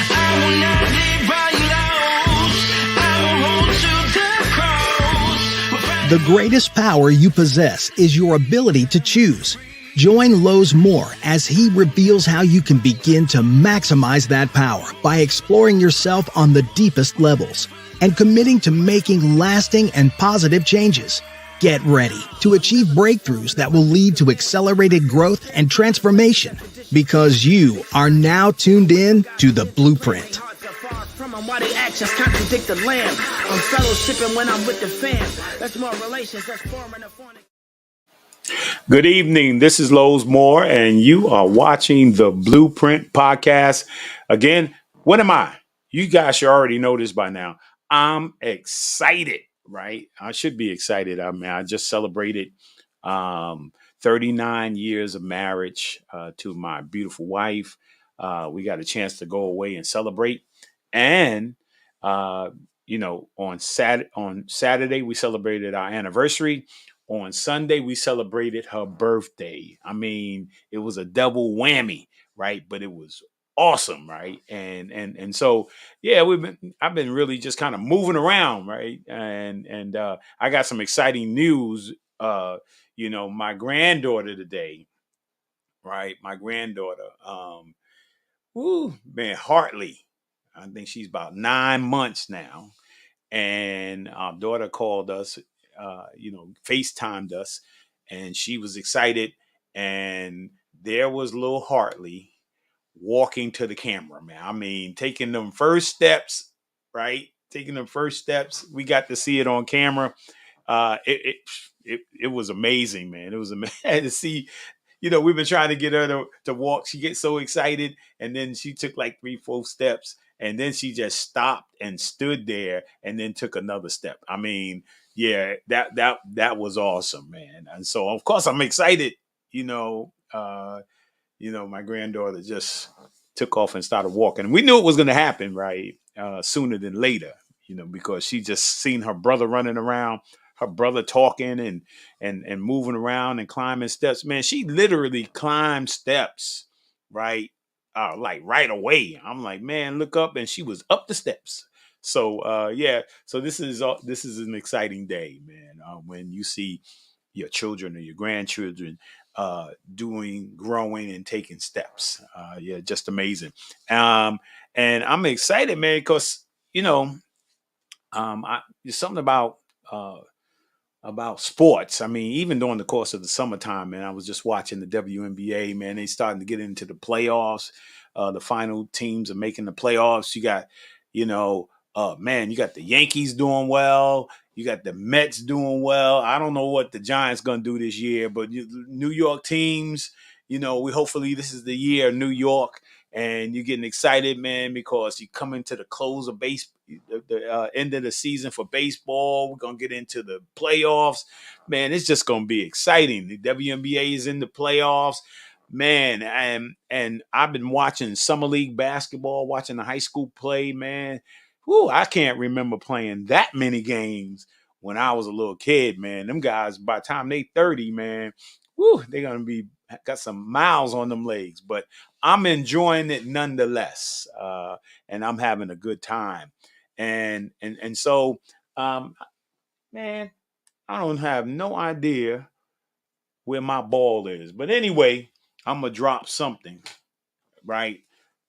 I will not leave by lows. I will hold to the cross. The greatest power you possess is your ability to choose. Join Lowe's Moore as he reveals how you can begin to maximize that power by exploring yourself on the deepest levels and committing to making lasting and positive changes. Get ready to achieve breakthroughs that will lead to accelerated growth and transformation because you are now tuned in to The Blueprint. Why the actions contradict the lamb. I'm fellowshipping when I'm with the fam. That's more relations, that's forming a phonic. Good evening. This is Lowe's Moore, and you are watching the Blueprint podcast. Again, what am I? You guys should already know this by now. I'm excited, right? I should be excited. I mean, I just celebrated 39 years of marriage to my beautiful wife. We got a chance to go away and celebrate. And, on Saturday, we celebrated our anniversary. On Sunday, we celebrated her birthday. I mean, it was a double whammy, right? But it was awesome, right? And so, yeah, I've been really just kind of moving around, right? And I got some exciting news. My granddaughter today, right? My granddaughter, Hartley. I think she's about 9 months now, and our daughter called us, FaceTimed us, and she was excited. And there was little Hartley walking to the camera, man. I mean, taking them first steps, right? Taking them first steps. We got to see it on camera. It was amazing, man. It was amazing to see. We've been trying to get her to walk. She gets so excited, and then she took like 3-4 steps, and then she just stopped and stood there, and then took another step. I mean, yeah, that was awesome, man. And so, of course, I'm excited. My granddaughter just took off and started walking. We knew it was going to happen, right? Sooner than later, because she just seen her brother running around, her brother talking and moving around and climbing steps. Man, she literally climbed steps, right? Like right away. I'm like, man, look up, and she was up the steps. So so this is an exciting day, man. When you see your children or your grandchildren growing and taking steps. Just amazing. And I'm excited, man, because there's something about sports. I mean, even during the course of the summertime, man, I was just watching the WNBA, man. They starting to get into the playoffs. The final teams are making the playoffs. You got, you got the Yankees doing well. You got the Mets doing well. I don't know what the Giants going to do this year, but New York teams, we hopefully this is the year of New York, and you're getting excited, man, because you come into the close of the end of the season for baseball. We're going to get into the playoffs. Man, it's just going to be exciting. The WNBA is in the playoffs. Man, and I've been watching summer league basketball, watching the high school play, man. Whew, I can't remember playing that many games when I was a little kid, man. Them guys, by the time they 30, man, whew, they're going to got some miles on them legs. But I'm enjoying it nonetheless, and I'm having a good time. And so, man, I don't have no idea where my ball is. But anyway, I'm going to drop something, right?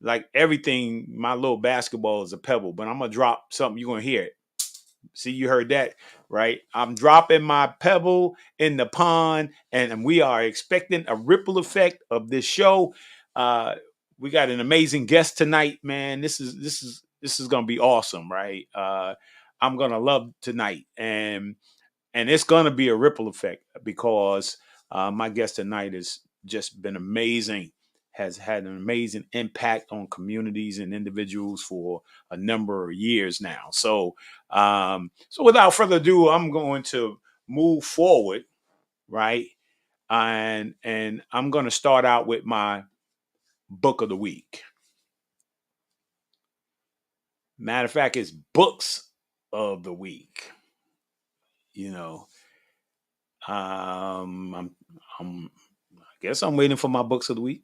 Like everything, my little basketball is a pebble, but I'm going to drop something. You're going to hear it. See, you heard that, right? I'm dropping my pebble in the pond, and we are expecting a ripple effect of this show. We got an amazing guest tonight, man. This is going to be awesome, right? I'm going to love tonight, and it's going to be a ripple effect because my guest tonight has just been amazing, has had an amazing impact on communities and individuals for a number of years now. So without further ado, I'm going to move forward, right? And I'm going to start out with my book of the week. Matter of fact, it's books of the week. I guess I'm waiting for my books of the week.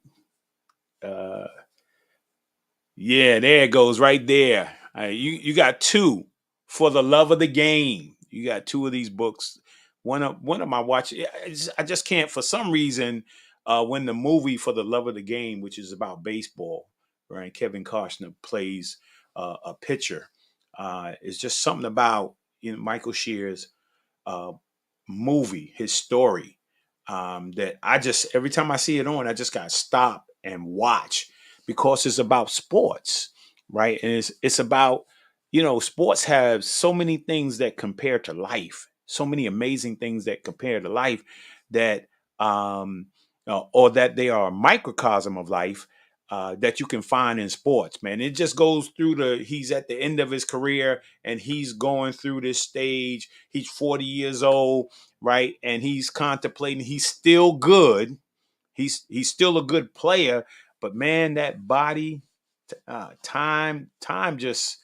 Yeah, there it goes right there. You got two for the love of the game. You got two of these books. One of my watch. I just can't for some reason. When the movie for the love of the game, which is about baseball, right? Kevin Costner plays a pitcher. It's just something about Michael Shear's uh, movie, his story, that I just every time I see it on, I just got to stop and watch because it's about sports, right? And it's about sports have so many things that compare to life, so many amazing things that compare to life that or that they are a microcosm of life. That you can find in sports, man. It just goes through he's at the end of his career and he's going through this stage. He's 40 years old, right? And he's contemplating. He's still good. He's still a good player, but man, that body, time just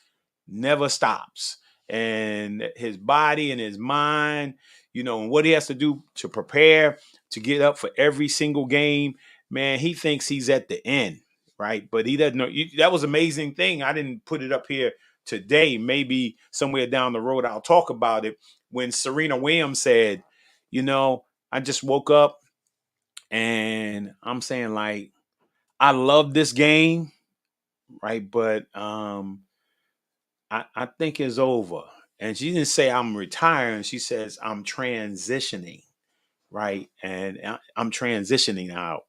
never stops, and his body and his mind, and what he has to do to prepare to get up for every single game. Man, he thinks he's at the end, right? But he doesn't know. That was an amazing thing. I didn't put it up here today. Maybe somewhere down the road I'll talk about it. When Serena Williams said, I just woke up and I'm saying, like, I love this game, right? But I think it's over. And she didn't say I'm retiring. She says I'm transitioning, right? And I'm transitioning out.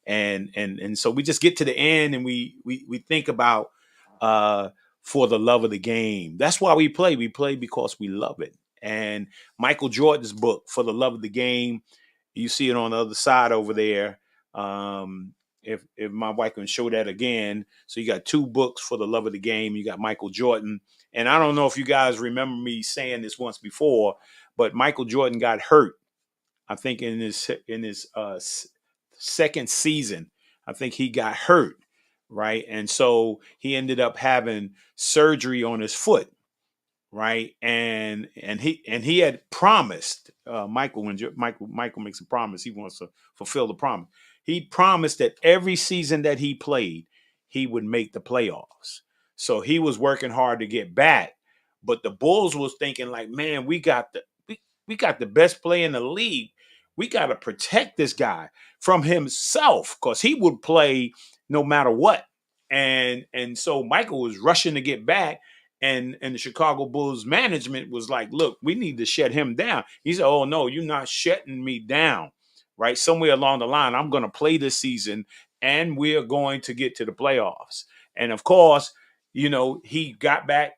And so we just get to the end and we think about uh for the love of the game. That's why we play. We play because we love it. And Michael Jordan's book, For the Love of the Game, you see it on the other side over there. If my wife can show that again. So you got two books for the love of the game. You got Michael Jordan. And I don't know if you guys remember me saying this once before, but Michael Jordan got hurt. I think in his second season, I think he got hurt, right? And so he ended up having surgery on his foot, right? And he had promised Michael, when Michael makes a promise, he wants to fulfill the promise. He promised that every season that he played, he would make the playoffs. So he was working hard to get back, but the Bulls was thinking like, man, we got the best player in the league. We got to protect this guy from himself because he would play no matter what. And so Michael was rushing to get back, and the Chicago Bulls management was like, look, we need to shut him down. He said, oh, no, you're not shutting me down, right? Somewhere along the line, I'm going to play this season and we're going to get to the playoffs. And of course, he got back,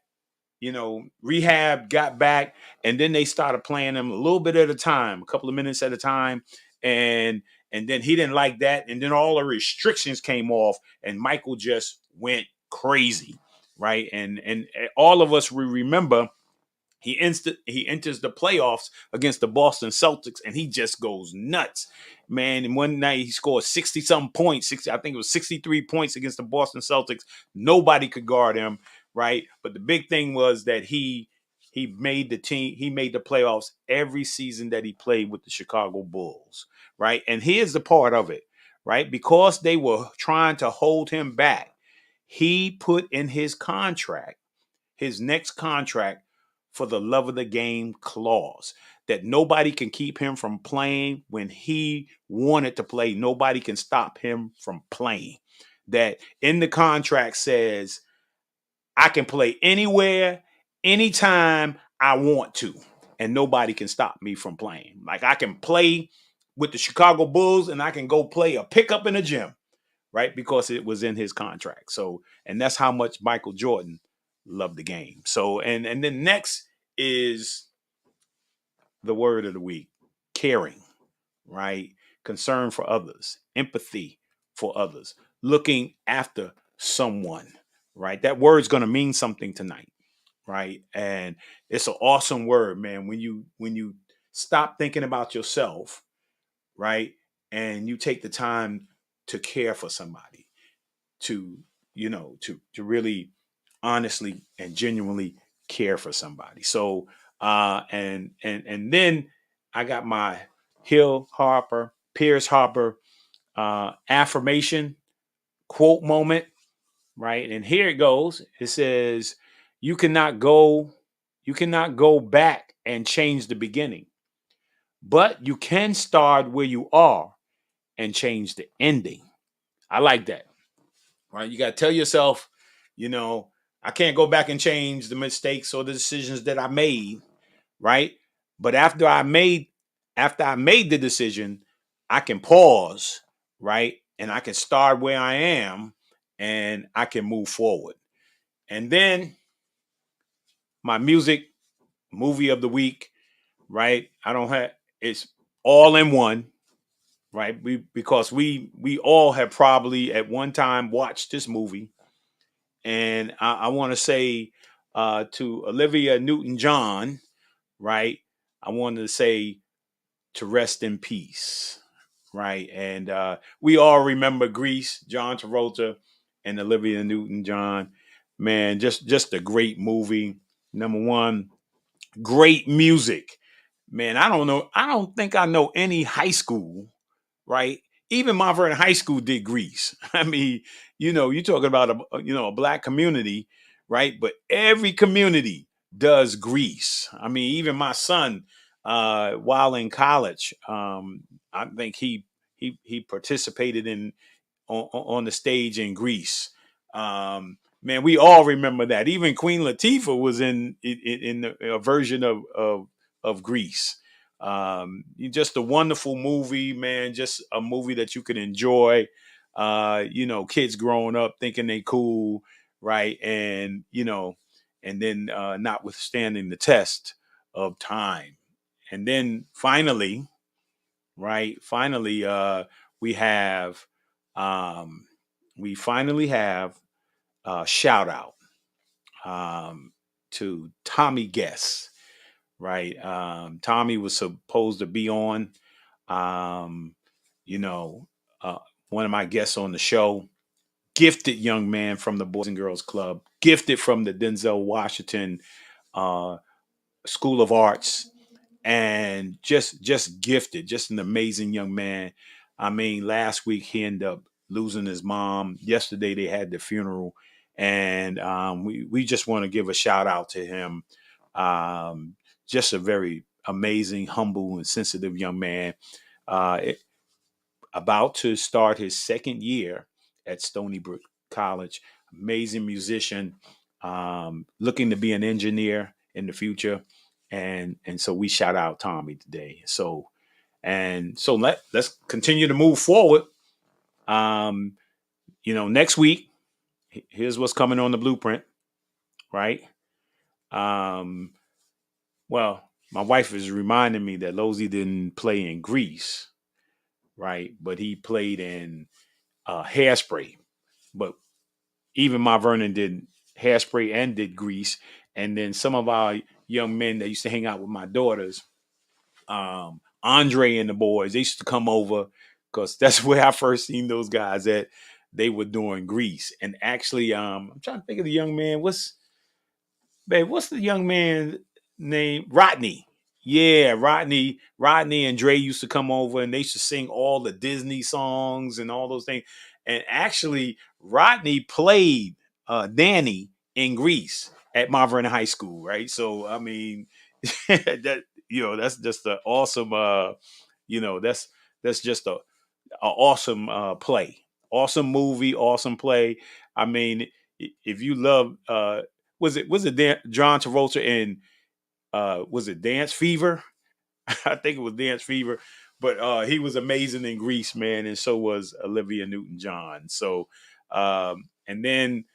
rehab, got back, and then they started playing him a little bit at a time, a couple of minutes at a time. And then he didn't like that. And then all the restrictions came off and Michael just went crazy, right? And all of us, we remember he enters the playoffs against the Boston Celtics and he just goes nuts, man. And one night he scored 60 something points, 60, I think it was 63 points against the Boston Celtics. Nobody could guard him, right? But the big thing was that he made the team, he made the playoffs every season that he played with the Chicago Bulls, right? And here's the part of it, right? Because they were trying to hold him back, he put in his next contract, for the love of the game clause, that nobody can keep him from playing when he wanted to play. Nobody can stop him from playing. That in the contract says, I can play anywhere, anytime I want to, and nobody can stop me from playing. Like I can play with the Chicago Bulls and I can go play a pickup in the gym, right? Because it was in his contract. So, and that's how much Michael Jordan loved the game. So, and then next is the word of the week: caring, right? Concern for others, empathy for others, looking after someone, right? That word's going to mean something tonight, right? And it's an awesome word, man. When you stop thinking about yourself, right? And you take the time to care for somebody, to to really honestly and genuinely care for somebody. So and then I got my Pierce Harper affirmation quote moment. right? And here it goes. It says, you cannot go, you cannot go back and change the beginning, but you can start where you are and change the ending. I like that, right? You got to tell yourself, you know, I can't go back and change the mistakes or the decisions that I made, right? But after I made the decision, I can pause, right? And I can start where I am and I can move forward. And then my music movie of the week, right? I don't have it's all in one, right? Because we all have probably at one time watched this movie, and I want to say to Olivia Newton-John, right? I wanted to say to rest in peace, right? And we all remember Grease, John Travolta, and Olivia Newton-John. Man, just a great movie. Number one, great music. Man, I don't know. I don't think I know any high school, right? Even Mount Vernon High School did Grease. I mean, you're talking about a black community, right? But every community does Grease. I mean, even my son, while in college, I think he participated in on the stage in Greece. Man, we all remember that. Even Queen Latifah was in a version of Greece. Just a wonderful movie, man. Just a movie that you can enjoy. Kids growing up thinking they cool, right? And then notwithstanding the test of time. And then finally, right? Finally, we have um, we finally have a shout out to Tommy Guest, right? Tommy was supposed to be on, um, you know, uh, one of my guests on the show. Gifted young man from the Boys and Girls Club, gifted from the Denzel Washington uh, School of Arts, and just gifted, just an amazing young man. I mean, last week he ended up losing his mom. Yesterday they had the funeral, and we just want to give a shout out to him. Um, just a very amazing, humble, and sensitive young man. About to start his second year at Stony Brook College. Amazing musician, looking to be an engineer in the future, and so we shout out Tommy today. So let's continue to move forward. Um, next week, here's what's coming on the blueprint, right? Um, well, my wife is reminding me that Losey didn't play in Greece, right? But he played in Hairspray. But even my Vernon did Hairspray and did Grease. And then some of our young men that used to hang out with my daughters, Andre and the boys, they used to come over because that's where I first seen those guys at. They were doing Grease. And actually, I'm trying to think of the young man. What's the young man name? Rodney. Yeah, Rodney. Rodney and Dre used to come over and they used to sing all the Disney songs and all those things. And actually, Rodney played Danny in Grease at Mount Vernon High School, right? So I mean, that's just an awesome. That's just a awesome play, awesome movie, awesome play. I mean, if you love, was it John Travolta in was it Dance Fever? I think it was Dance Fever, but he was amazing in Grease, man, and so was Olivia Newton-John. So, and then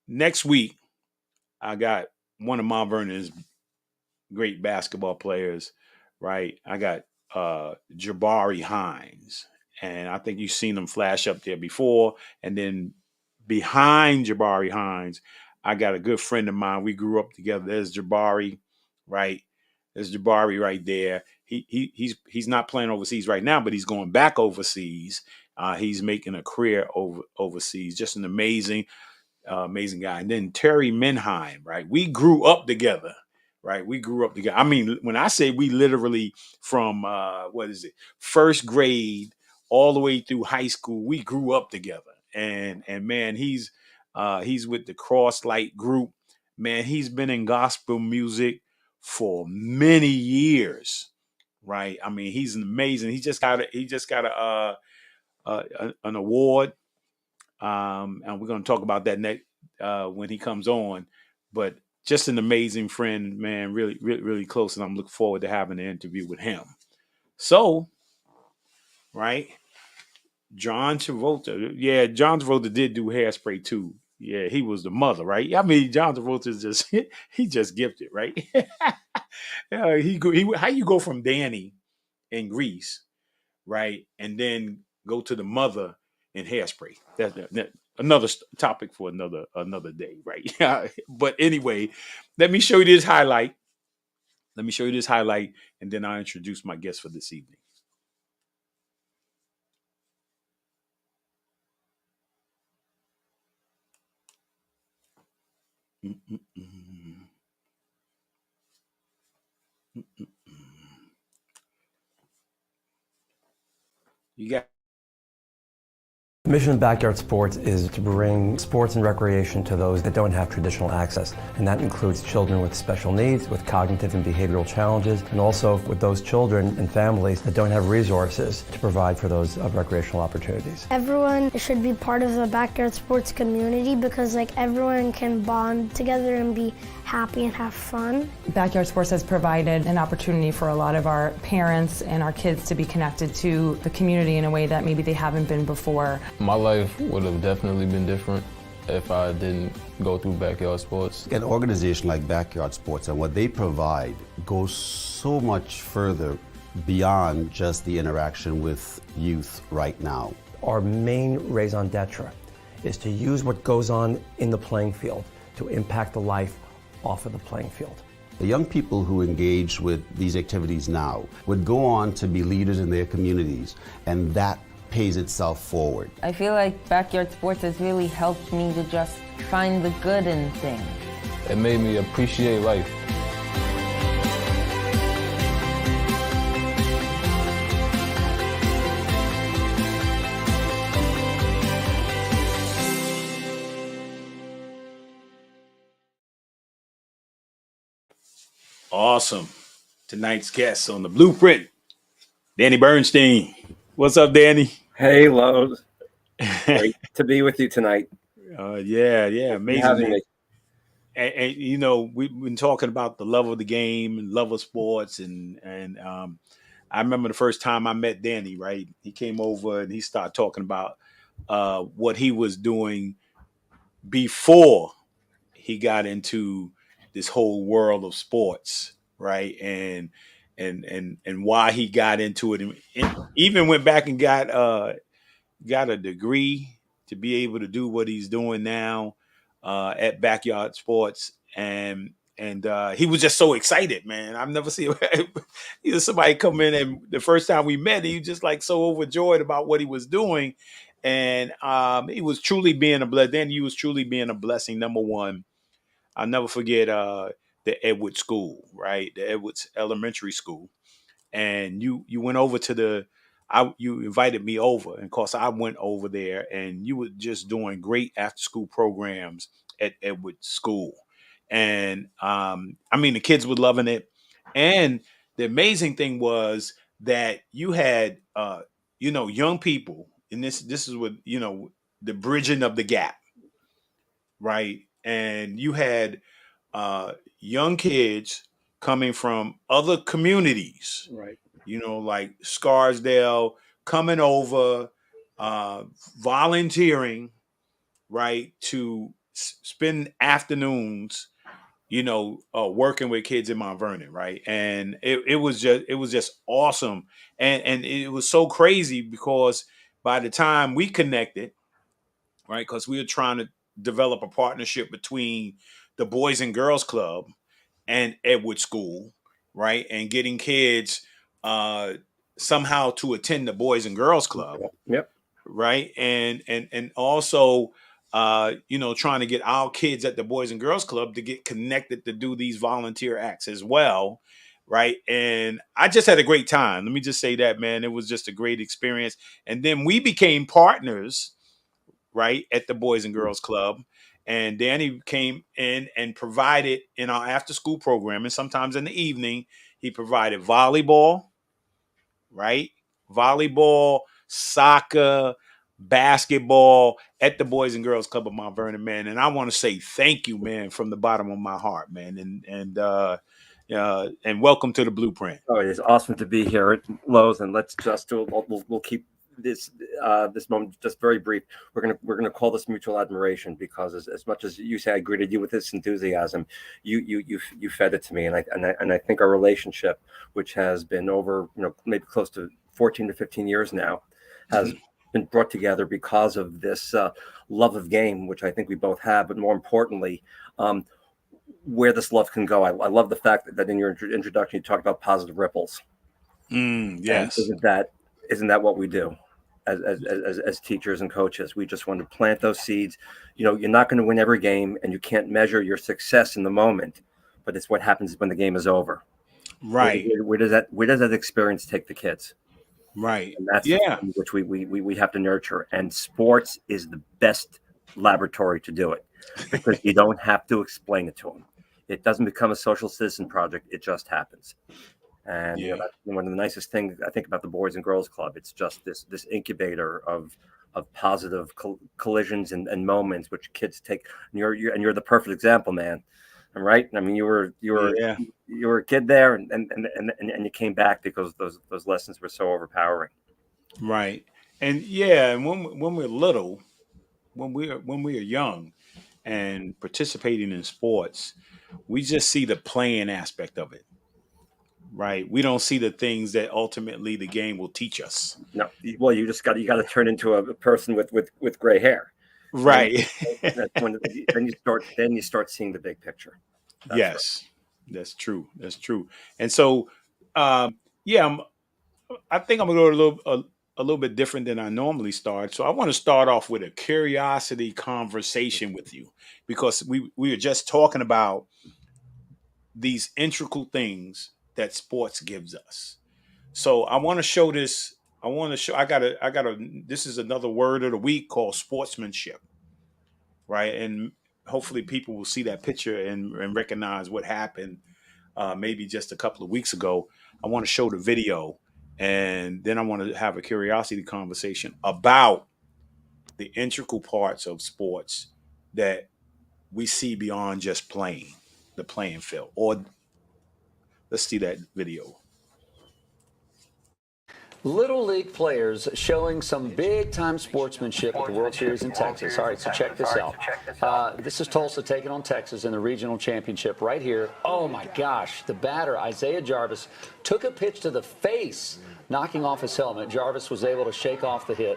next week I got one of Mount Vernon's great basketball players, right? I got Jabari Hines, and I think you've seen him flash up there before. And then behind Jabari Hines, I got a good friend of mine. We grew up together. There's Jabari, right? There's Jabari right there. He's not playing overseas right now, but he's going back overseas. He's making a career overseas. Just an amazing guy. And then Terry Menheim, right? We grew up together, right? We grew up together. I mean, when I say we literally from what is it, first grade all the way through high school, we grew up together. and man, he's with the Crosslight group. Man, he's been in gospel music for many years, right? I mean, he's amazing. He just got an award, and we're going to talk about that next when he comes on. But just an amazing friend, man, really, really, really close, and I'm looking forward to having an interview with him. So, right, John Travolta, yeah, John Travolta did do Hairspray too. Yeah, he was the mother, right? I mean, John Travolta's just he just gifted, right? Yeah, how you go from Danny in Grease, right, and then go to the mother in Hairspray. That's another topic for another day, right? But anyway, let me show you this highlight. Let me show you this highlight, and then I'll introduce my guest for this evening. Mm-mm-mm. Mm-mm-mm. You got. The mission of Backyard Sports is to bring sports and recreation to those that don't have traditional access, and that includes children with special needs, with cognitive and behavioral challenges, and also with those children and families that don't have resources to provide for those recreational opportunities. Everyone should be part of the Backyard Sports community because everyone can bond together and be happy and have fun. Backyard Sports has provided an opportunity for a lot of our parents and our kids to be connected to the community in a way that maybe they haven't been before. My life would have definitely been different if I didn't go through Backyard Sports. An organization like Backyard Sports and what they provide goes so much further beyond just the interaction with youth right now. Our main raison d'etre is to use what goes on in the playing field to impact the life off of the playing field. The young people who engage with these activities now would go on to be leaders in their communities, and that pays itself forward. I feel like Backyard Sports has really helped me to just find the good in things. It made me appreciate life. Awesome. Tonight's guest on the Blueprint, Danny Bernstein. What's up, Danny? Hey, Lowe's. Great to be with you tonight. Yeah, amazing. Having me. And you know, we've been talking about the love of the game and love of sports, and I remember the first time I met Danny. Right, he came over and he started talking about what he was doing before he got into this whole world of sports, right? And why he got into it, and even went back and got a degree to be able to do what he's doing now at Backyard Sports, and he was just so excited, man. I've never seen somebody come in, and the first time we met, he was just like so overjoyed about what he was doing, and he was truly being a blessing. Then he was truly being a blessing. Number one, I'll never forget the Edwards School, right? The Edwards Elementary School. And you went over to you invited me over. And of course, I went over there, and you were just doing great after school programs at Edwards School. And I mean, the kids were loving it. And the amazing thing was that you had, young people, and this is what, the bridging of the gap, right? And you had young kids coming from other communities, Right. Like Scarsdale, coming over, volunteering, right, to spend afternoons, working with kids in Mount Vernon, right? And it was just awesome, and it was so crazy because by the time we connected, right, because we were trying to develop a partnership between the Boys and Girls Club and Edward School, right? And getting kids somehow to attend the Boys and Girls Club. Yep. Right. And also, trying to get our kids at the Boys and Girls Club to get connected to do these volunteer acts as well. Right. And I just had a great time. Let me just say that, man, it was just a great experience. And then we became partners, right, at the Boys and Girls Club. And Danny came in and provided in our after school program, and sometimes in the evening, he provided volleyball, right? Volleyball, soccer, basketball at the Boys and Girls Club of Mount Vernon, man. And I want to say thank you, man, from the bottom of my heart, man. And welcome to the Blueprint. Oh, it is awesome to be here at Lowe's, and let's just we'll keep this moment just very brief. We're gonna call this mutual admiration, because as much as you say I greeted you with this enthusiasm, you fed it to me, and I think our relationship, which has been over maybe close to 14 to 15 years now, has been brought together because of this love of game, which I think we both have, but more importantly, where this love can go. I love the fact that in your introduction you talked about positive ripples. Yes. And isn't that what we do as teachers and coaches? We just want to plant those seeds. You're not going to win every game, and you can't measure your success in the moment, but it's what happens when the game is over. Right. Where does that experience take the kids? Right. And that's which we have to nurture. And sports is the best laboratory to do it, because you don't have to explain it to them. It doesn't become a social citizen project. It just happens. And that's one of the nicest things I think about the Boys and Girls Club. It's just this incubator of positive collisions and moments which kids take. And you're the perfect example, man. I'm right. I mean, you were a kid there, and you came back because those lessons were so overpowering. Right. And and when we're little, when we are young and participating in sports, we just see the playing aspect of it. Right. We don't see the things that ultimately the game will teach us. No. Well, you got to turn into a person with gray hair. Right. Then you start seeing the big picture. Yes, that's true. That's true. And so, I think I'm gonna go a little bit different than I normally start. So I want to start off with a curiosity conversation with you, because we are just talking about these integral things that sports gives us. So I want to show this. This is another word of the week called sportsmanship. Right. And hopefully people will see that picture and recognize what happened maybe just a couple of weeks ago. I want to show the video, and then I want to have a curiosity conversation about the integral parts of sports that we see beyond just playing the playing field. Or let's see that video. Little League players showing some big-time sportsmanship at the World Series in Texas. All right, so check this out. This is Tulsa taking on Texas in the regional championship right here. Oh, my gosh. The batter, Isaiah Jarvis, took a pitch to the face, knocking off his helmet. Jarvis was able to shake off the hit.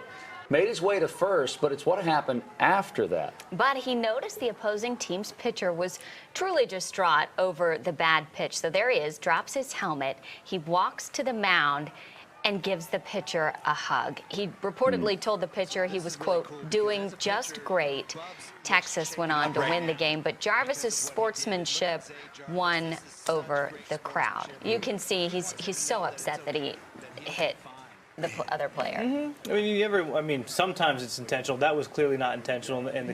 Made his way to first, but it's what happened after that. But he noticed the opposing team's pitcher was truly distraught over the bad pitch. So there he is, drops his helmet. He walks to the mound and gives the pitcher a hug. He reportedly told the pitcher he was, quote, doing just great. Texas went on to win the game, but Jarvis's sportsmanship won over the crowd. You can see he's so upset that he hit the other player. I mean, sometimes it's intentional. That was clearly not intentional, and the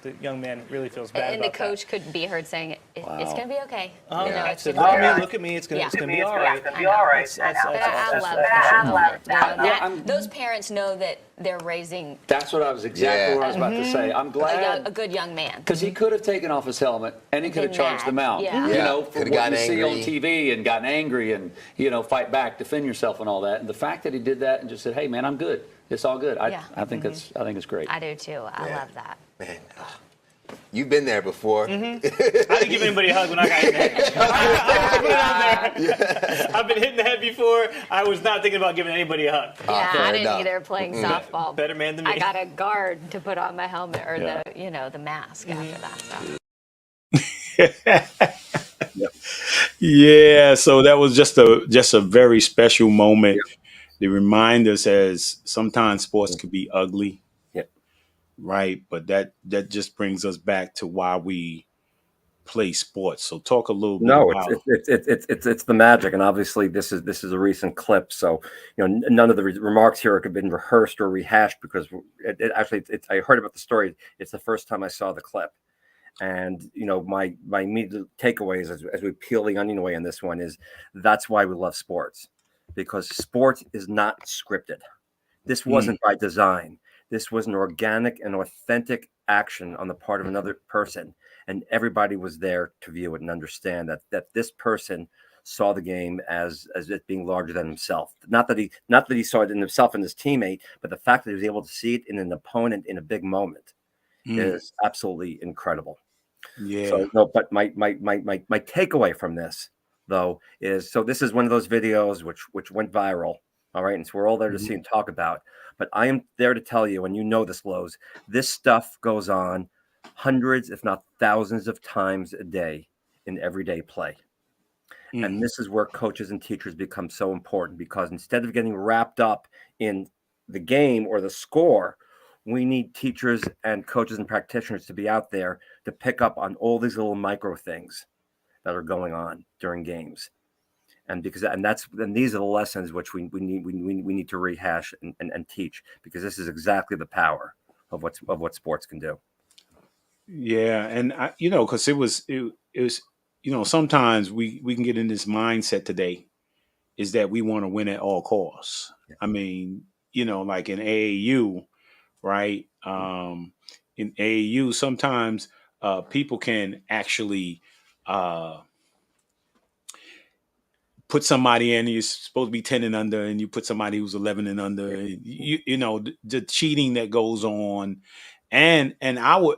the young man really feels bad and about the coach could be heard saying, it's going to be okay. Look at me, it's going to be all right. I love that. Those parents know that they're raising. That's what I was exactly what I was about to say. I'm glad a good young man, because he could have taken off his helmet and he could have charged them out. For what you see on TV and gotten angry and fight back, defend yourself and all that. And the fact that he did that and just said, "Hey, man, I'm good. It's all good." I think it's great. I do too. I love that. Man, you've been there before. I didn't give anybody a hug when I got hit in the head. I've been hit in the head before. I was not thinking about giving anybody a hug. I didn't either. Playing softball. Better man than me. I got a guard to put on my helmet or the mask after that. Yeah, so that was just a very special moment. They remind us as sometimes sports can be ugly. Right. But that just brings us back to why we play sports. So talk a little bit No, about. it's the magic, and obviously this is a recent clip. So none of the remarks here have been rehearsed or rehashed because I heard about the story. It's the first time I saw the clip, and my immediate takeaways as we peel the onion away on this one is that's why we love sports, because sports is not scripted. This wasn't by design. This was an organic and authentic action on the part of another person. And everybody was there to view it and understand that this person saw the game as it being larger than himself. Not that he saw it in himself and his teammate, but the fact that he was able to see it in an opponent in a big moment is absolutely incredible. Yeah. So no, but my takeaway from this though is, so this is one of those videos which went viral. All right, and so we're all there to see and talk about. But I am there to tell you, and this, Lowe's, this stuff goes on hundreds, if not thousands of times a day in everyday play. And this is where coaches and teachers become so important, because instead of getting wrapped up in the game or the score, we need teachers and coaches and practitioners to be out there to pick up on all these little micro things that are going on during games. And these are the lessons which we need to rehash and teach, because this is exactly the power of what sports can do. Yeah, and because it was sometimes we can get in this mindset today, is that we want to win at all costs. Yeah. I mean, like in AAU, right? In AAU, sometimes people can actually put somebody in, you're supposed to be 10 and under, and you put somebody who's 11 and under. The cheating that goes on. And I would,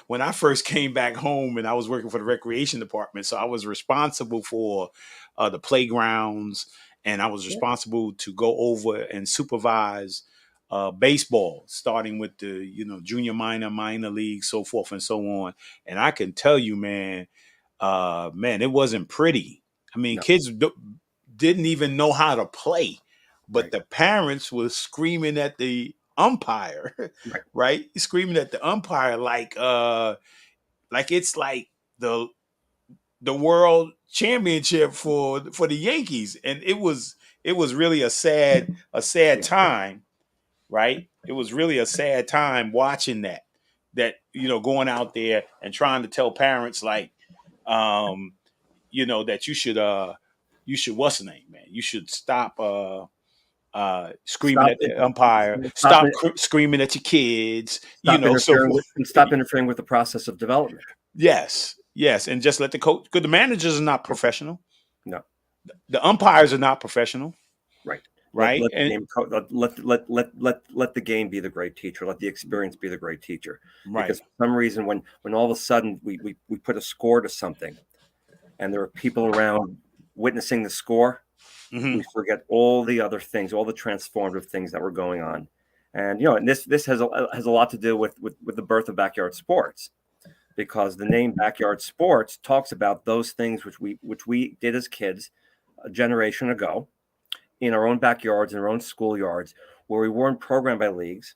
when I first came back home and I was working for the recreation department, so I was responsible for the playgrounds, and I was responsible to go over and supervise baseball, starting with the junior minor league, so forth and so on. And I can tell you, man, it wasn't pretty. I mean, kids didn't even know how to play, but the parents were screaming at the umpire, right? Screaming at the umpire like it's like the world championship for the Yankees. And it was really a sad time, right? It was really a sad time watching that going out there and trying to tell parents like that you should what's the name, man? You should stop screaming at the umpire. Stop screaming at your kids. Stop interfering with the process of development. Yes, and just let the coach. Because the managers are not professional. No, the umpires are not professional. Right. Right. Let the game be the great teacher. Let the experience be the great teacher. Right. Because for some reason, when all of a sudden we put a score to something, and there are people around witnessing the score, we forget all the other things, all the transformative things that were going on. And and this has a lot to do with the birth of backyard sports, because the name backyard sports talks about those things which we did as kids a generation ago in our own backyards and our own schoolyards, where we weren't programmed by leagues,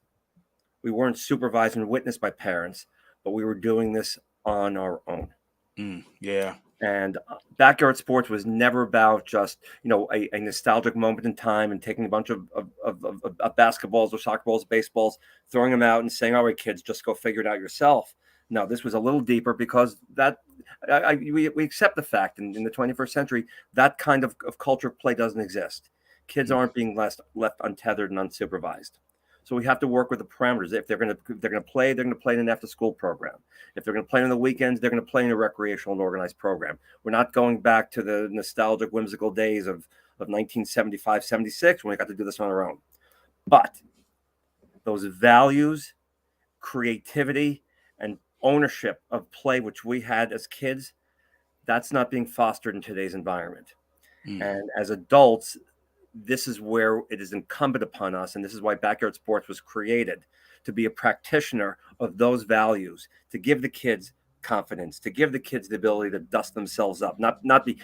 we weren't supervised and witnessed by parents, but we were doing this on our own. Yeah. And backyard sports was never about just a nostalgic moment in time and taking a bunch of basketballs or soccer balls, baseballs, throwing them out and saying, "All right, kids, just go figure it out yourself." No, this was a little deeper, because we accept the fact in the 21st century that kind of culture of play doesn't exist. Kids aren't being left untethered and unsupervised. So we have to work with the parameters. If they're going to play, they're going to play in an after-school program. If they're going to play on the weekends, they're going to play in a recreational and organized program. We're not going back to the nostalgic, whimsical days of 1975, 76 when we got to do this on our own. But those values, creativity, and ownership of play, which we had as kids, that's not being fostered in today's environment. And as adults, this is where it is incumbent upon us, and this is why backyard sports was created, to be a practitioner of those values, to give the kids confidence, to give the kids the ability to dust themselves up, not be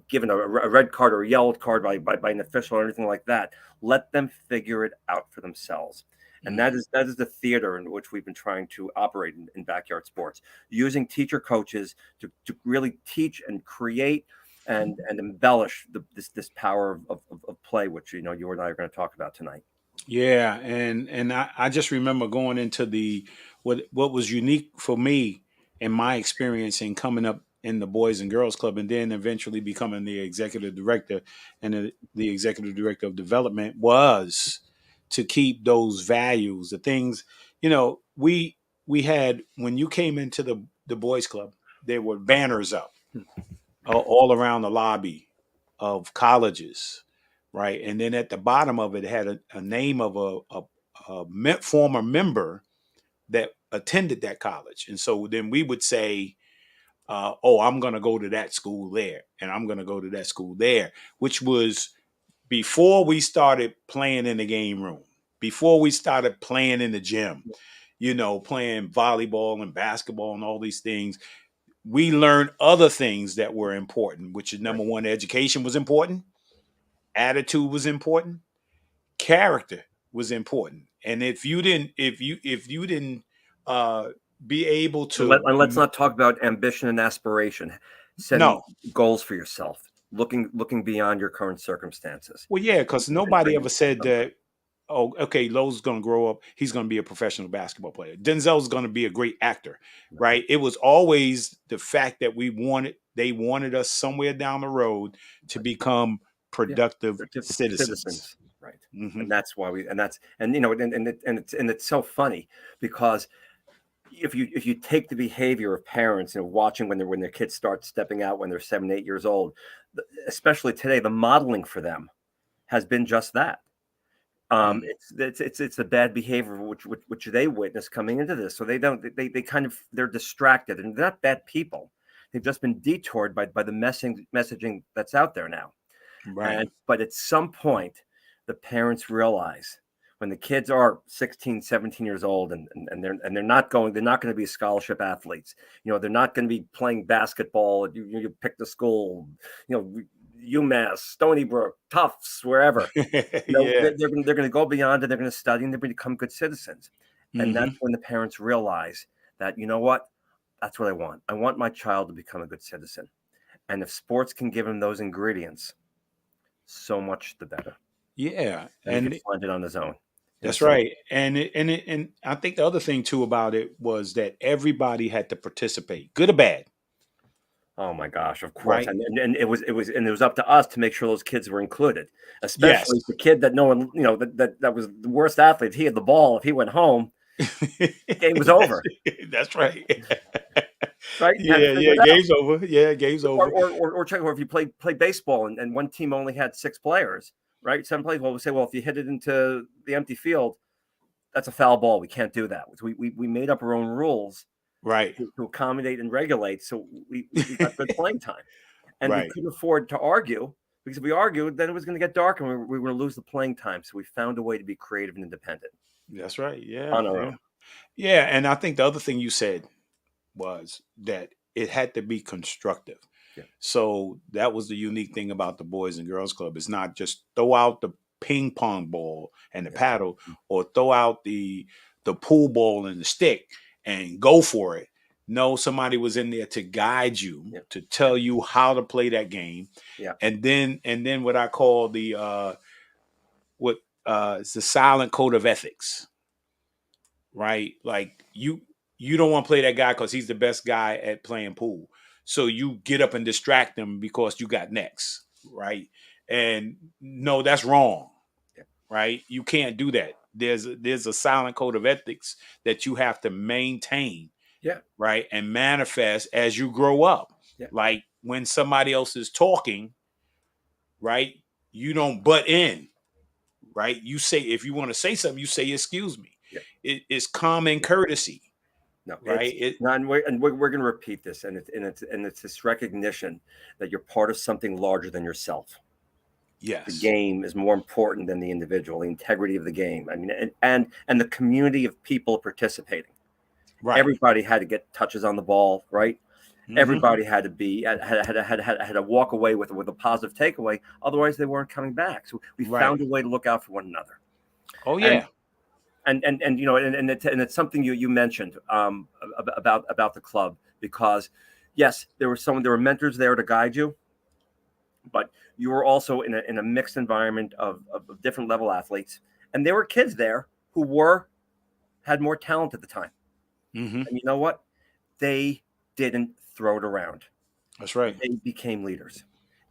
given a red card or a yellow card by an official or anything like that. Let them figure it out for themselves. And that is the theater in which we've been trying to operate in backyard sports, using teacher coaches to really teach and create and embellish this power of play, which you and I are going to talk about tonight. Yeah, and I just remember going into what was unique for me in my experience in coming up in the Boys and Girls Club, and then eventually becoming the executive director and the executive director of development, was to keep those values, the things, we had when you came into the Boys Club, there were banners up all around the lobby of colleges, right? And then at the bottom of it had a name of a former member that attended that college. And so then we would say, oh, I'm going to go to that school there, and I'm going to go to that school there, which was before we started playing in the game room, before we started playing in the gym, playing volleyball and basketball and all these things. We learned other things that were important, which is number one, education was important, attitude was important, character was important. And if you didn't be able to, let's not talk about ambition and aspiration, setting goals for yourself, looking beyond your current circumstances. Well, yeah, because nobody ever said that, oh, okay, Lowe's going to grow up, he's going to be a professional basketball player. Denzel's going to be a great actor, right? It was always the fact that they wanted us somewhere down the road to become productive citizens. Right. Mm-hmm. And that's why it's so funny, because if you take the behavior of parents, watching when their kids start stepping out when they're 7, 8 years old, especially today, the modeling for them has been just that. It's the bad behavior which they witness coming into this. So they're distracted, and they're not bad people. They've just been detoured by the messaging that's out there now. Right. But at some point, the parents realize when the kids are 16, 17 years old, and they're not going to be scholarship athletes. They're not going to be playing basketball. You pick the school, UMass, Stony Brook, Tufts, wherever. They're going to go beyond it. They're going to study, and they're going to become good citizens. And that's when the parents realize that, that's what I want. I want my child to become a good citizen. And if sports can give him those ingredients, so much the better. Yeah, and he can find it on his own. That's right. And I think the other thing too about it was that everybody had to participate, good or bad. Oh my gosh, of course. Right. And it was up to us to make sure those kids were included, especially the kid that no one, that was the worst athlete. If he had the ball, if he went home, game was over. That's right. Right? Yeah, game's over. Yeah, game's over. Or if you play baseball and one team only had 6 players, right? 7 players. Well, we say, if you hit it into the empty field, that's a foul ball. We can't do that. We made up our own rules, right, to accommodate and regulate, so we got good playing time, and right. We couldn't afford to argue, because if we argued, then it was going to get dark and we were going to lose the playing time. So we found a way to be creative and independent. That's right. Yeah. On our own. Yeah, and I think the other thing you said was that it had to be constructive. Yeah. So that was the unique thing about the Boys and Girls Club. It's not just throw out the ping pong ball and the paddle, or throw out the pool ball and the stick and go for it. No, somebody was in there to guide you, to tell you how to play that game. Yeah. And then what I call it's the silent code of ethics. Right? Like you don't want to play that guy because he's the best guy at playing pool. So you get up and distract him because you got next, right? And no, that's wrong. Yeah. Right? You can't do that. There's a silent code of ethics that you have to maintain. Yeah. Right? And manifest as you grow up. Yeah. Like when somebody else is talking, right? You don't butt in. Right? You say, if you want to say something, you say, excuse me. Yeah. It's common courtesy. No, right. We're going to repeat this, and it's this recognition that you're part of something larger than yourself. Yes, the game is more important than the individual. The integrity of the game. I mean, and the community of people participating. Right. Everybody had to get touches on the ball. Right. Mm-hmm. Everybody had to walk away with a positive takeaway. Otherwise, they weren't coming back. So we found a way to look out for one another. Oh yeah. And you know, and it's something you mentioned about the club, because yes, there were mentors there to guide you, but you were also in a mixed environment of different level athletes, and there were kids there who had more talent at the time. Mm-hmm. And you know what? They didn't throw it around. That's right. They became leaders.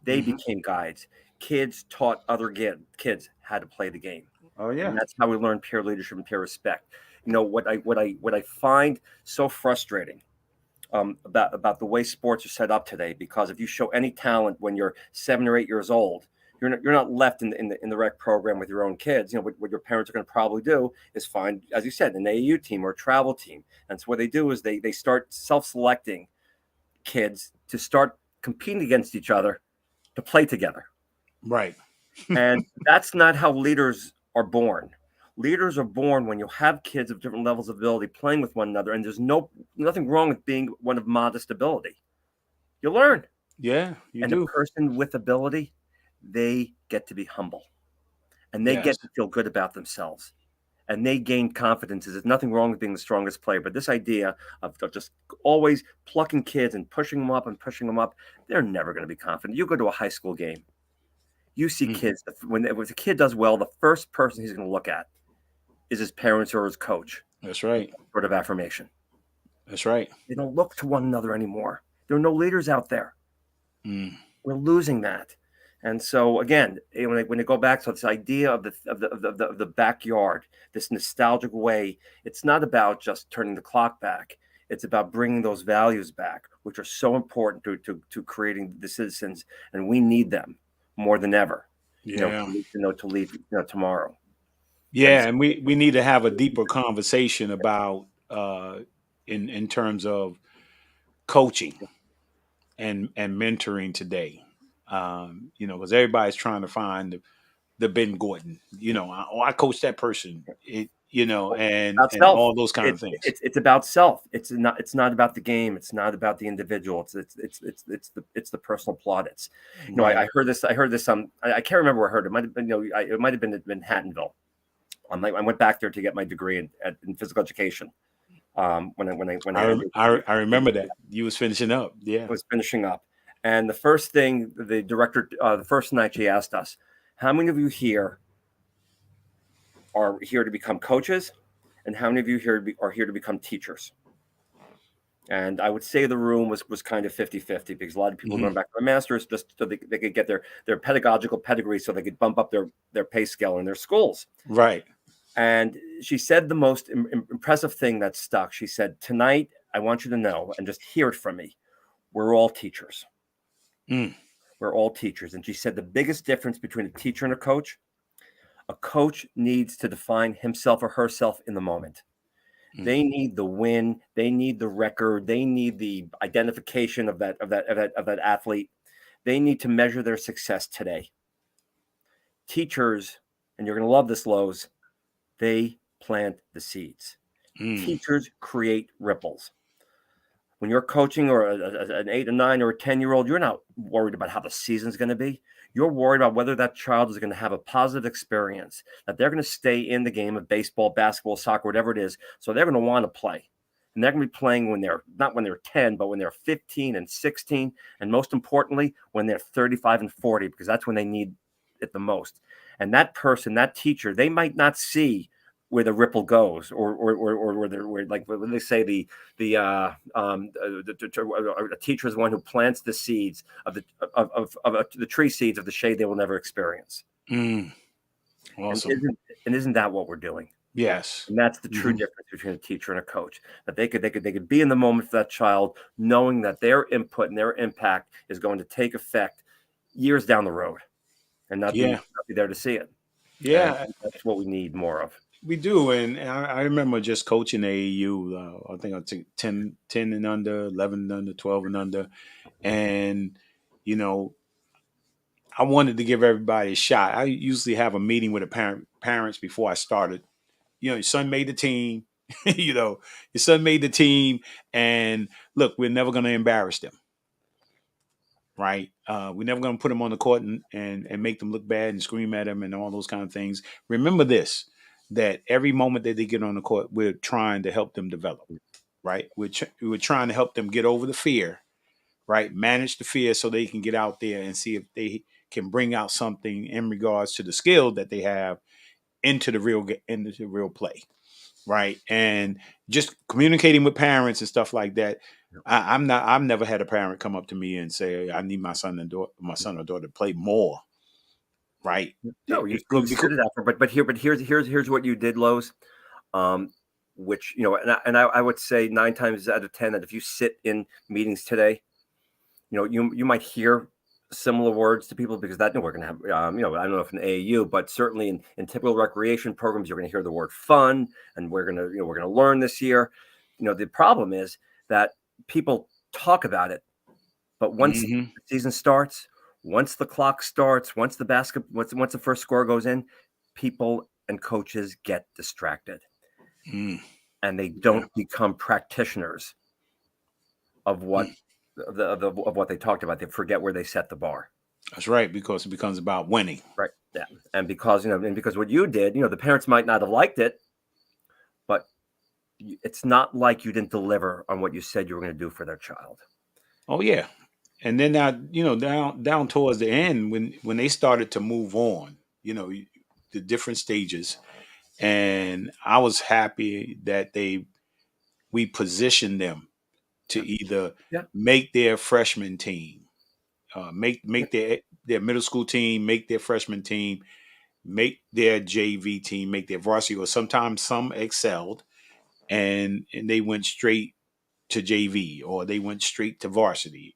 They became guides. Kids taught other kids how to play the game. Oh yeah. And that's how we learn peer leadership and peer respect. You know, what I find so frustrating about the way sports are set up today, because if you show any talent when you're 7 or 8 years old, you're not left in the rec program with your own kids. You know, what your parents are going to probably do is find, as you said, an AAU team or a travel team. And so what they do is they start self-selecting kids to start competing against each other to play together. Right. And that's not how leaders are born. Leaders are born when you have kids of different levels of ability playing with one another, and there's nothing wrong with being one of modest ability. You learn. Yeah, you and do. a person with ability, they get to be humble, and they get to feel good about themselves, and they gain confidence. There's nothing wrong with being the strongest player, but this idea of just always plucking kids and pushing them up, they're never going to be confident. You go to a high school game, you see kids, when a kid does well, the first person he's going to look at is his parents or his coach. That's right. Sort of affirmation. That's right. They don't look to one another anymore. There are no leaders out there. We're losing that. And so again, when they go back to this idea of the backyard, this nostalgic way, it's not about just turning the clock back. It's about bringing those values back, which are so important to creating the citizens, and we need them more than ever. Yeah. To leave tomorrow. Yeah, and we need to have a deeper conversation about in terms of coaching and mentoring today. Because everybody's trying to find the Ben Gordon. I coach that person. And all those kind of things. It's about self. It's not about the game. It's not about the individual. It's the personal plaudits. I heard this. I can't remember where I heard it. It might have been at Manhattanville. I went back there to get my degree in physical education. I remember that you was finishing up. Yeah, I was finishing up, and the first thing the director, the first night she asked us, "How many of you here are here to become coaches, and how many of you here are here to become teachers?" And I would say the room was kind of 50-50, because a lot of people going back to their masters just so they could get their pedagogical pedigree, so they could bump up their pay scale in their schools. Right. And she said the most impressive thing that stuck. She said, "Tonight, I want you to know, and just hear it from me, we're all teachers. We're all teachers." And she said the biggest difference between a teacher and a coach needs to define himself or herself in the moment. They need the win. They need the record. They need the identification of that athlete. They need to measure their success today. Teachers, and you're going to love this, Lowe's, they plant the seeds. Teachers create ripples. When you're coaching or an 8 or 9 or a 10-year-old, you're not worried about how the season's going to be. You're worried about whether that child is going to have a positive experience, that they're going to stay in the game of baseball, basketball, soccer, whatever it is. So they're going to want to play. And they're going to be playing not when they're 10, but when they're 15 and 16. And most importantly, when they're 35 and 40, because that's when they need it the most. And that person, that teacher, they might not see where the ripple goes, or where like when they say the teacher is one who plants the seeds of the tree seeds of the shade they will never experience. Awesome. And isn't that what we're doing? Yes. And that's the true difference between a teacher and a coach. That they could be in the moment for that child, knowing that their input and their impact is going to take effect years down the road, and not be there to see it. Yeah, and that's what we need more of. We do, and I remember just coaching AAU. I think I took 10 and under, 11 and under, 12 and under, and I wanted to give everybody a shot. I usually have a meeting with the parents before I started. Your son made the team. Your son made the team, and look, we're never going to embarrass them, right? We're never going to put them on the court and make them look bad and scream at them and all those kind of things. Remember this. that every moment that they get on the court, we're trying to help them develop, right? We're trying to help them get over the fear, right? Manage the fear so they can get out there and see if they can bring out something in regards to the skill that they have into the real play, right? And just communicating with parents and stuff like that. I've never had a parent come up to me and say, I need my son or daughter to play more, right? No, you said it after, but here's what you did, Lowe's. Which, you know, and I would say 9 times out of 10 that if you sit in meetings today, you know, you might hear similar words to people, because that, we're going to have, you know, I don't know if in AAU, but certainly in typical recreation programs, you're going to hear the word fun, and we're going to learn this year. You know, the problem is that people talk about it, but once the season starts, once the clock starts, once the first score goes in, people and coaches get distracted. And they don't become practitioners of what of what they talked about. They forget where they set the bar. That's right, because it becomes about winning. Right. Yeah. And because, you know, and because what you did, you know, the parents might not have liked it, but it's not like you didn't deliver on what you said you were going to do for their child. Oh yeah. And then now, you know, down towards the end, when they started to move on, you know, the different stages. And I was happy that we positioned them to either make their freshman team, make their middle school team, make their freshman team, make their JV team, make their varsity, or sometimes some excelled and they went straight to JV or they went straight to varsity.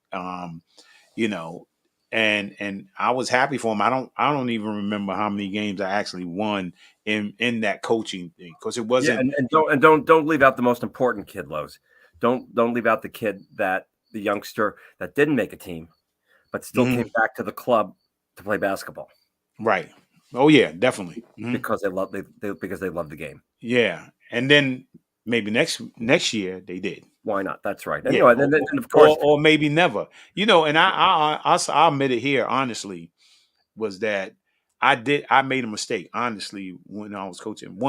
You know, and I was happy for them. I don't even remember how many games I actually won in that coaching thing, because it wasn't. And don't leave out the most important kid, Lowe's. Don't leave out the youngster that didn't make a team, but still came back to the club to play basketball. Right. Oh yeah, definitely. Because they love the game. Yeah, and then maybe next year they did. Why not? That's right. And, you know, and of course, or maybe never. You know, and I'll admit it here honestly, was that I made a mistake honestly when I was coaching.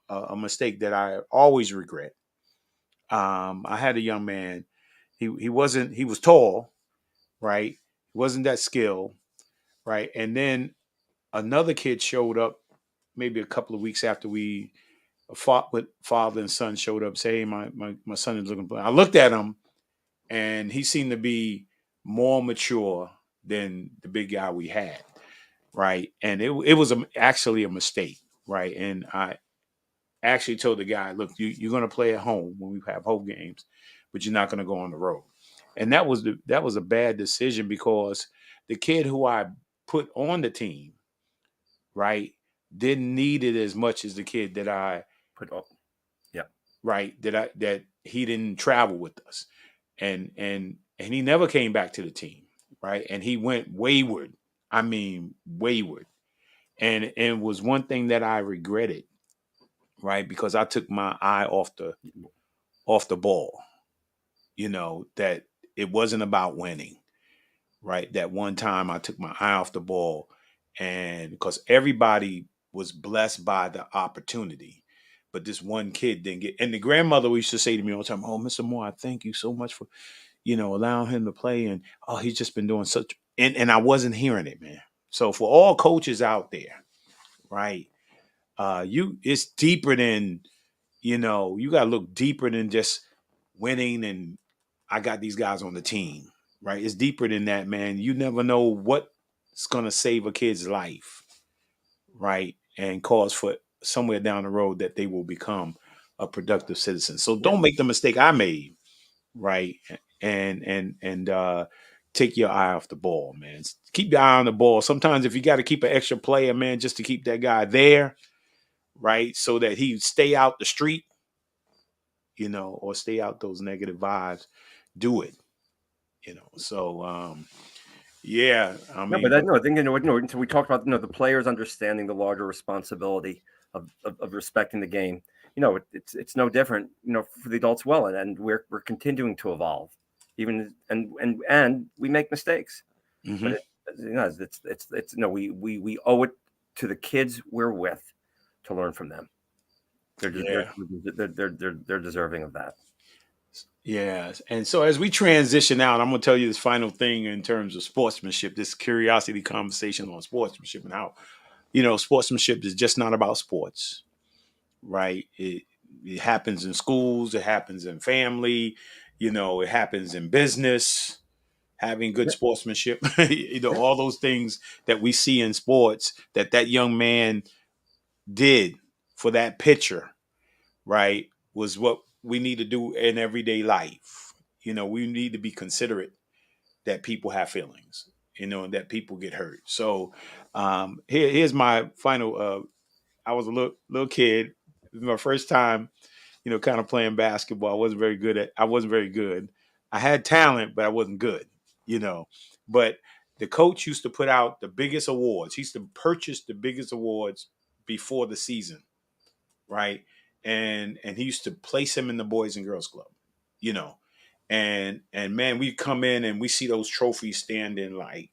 A mistake that I always regret. I had a young man. He was tall, right? He wasn't that skilled, right? And then another kid showed up maybe a couple of weeks after we fought with father and son showed up, say, hey, my son is looking. I looked at him and he seemed to be more mature than the big guy we had. Right. And it was actually a mistake. Right. And I actually told the guy, look, you're going to play at home when we have home games, but you're not going to go on the road. And that was a bad decision, because the kid who I put on the team, right, didn't need it as much as the kid that I put up. Yeah. Right. That he didn't travel with us. And he never came back to the team. Right. And he went wayward. I mean, wayward. And it was one thing that I regretted. Right. Because I took my eye off the ball. You know, that it wasn't about winning. Right. That one time I took my eye off the ball, and because everybody was blessed by the opportunity, but this one kid didn't get. And the grandmother used to say to me all the time, "Oh, Mr. Moore, I thank you so much for, you know, allowing him to play." And oh, he's just been doing such. And I wasn't hearing it, man. So for all coaches out there, right? It's deeper than, you know, you got to look deeper than just winning and I got these guys on the team, right? It's deeper than that, man. You never know what's going to save a kid's life, right? And cause for somewhere down the road that they will become a productive citizen. So don't make the mistake I made, right? And take your eye off the ball, man. Keep your eye on the ball. Sometimes if you got to keep an extra player, man, just to keep that guy there, right? So that he stay out the street, you know, or stay out those negative vibes, do it, you know. So, yeah, I mean, but I think, you know, so we talked about, you know, the players understanding the larger responsibility of respecting the game. You know, it's no different, you know, for the adults. Well, and we're continuing to evolve, even and we make mistakes. Mm-hmm. But you know, it's you know, we owe it to the kids we're with to learn from them. Yeah. They're deserving of that. Yeah. And so as we transition out, I'm going to tell you this final thing in terms of sportsmanship, this curiosity conversation on sportsmanship and how, sportsmanship is just not about sports, right? It happens in schools, it happens in family, it happens in business, having good sportsmanship, all those things that we see in sports that young man did for that pitcher, right, was what we need to do in everyday life. We need to be considerate that people have feelings, and that people get hurt. So here's my final. I was a little kid. It was my first time, kind of playing basketball. I wasn't very good. I had talent, but I wasn't good, you know. But the coach used to put out the biggest awards. He used to purchase the biggest awards before the season, right? And he used to place him in the Boys and Girls Club, you know. And man, we come in and we see those trophies standing like,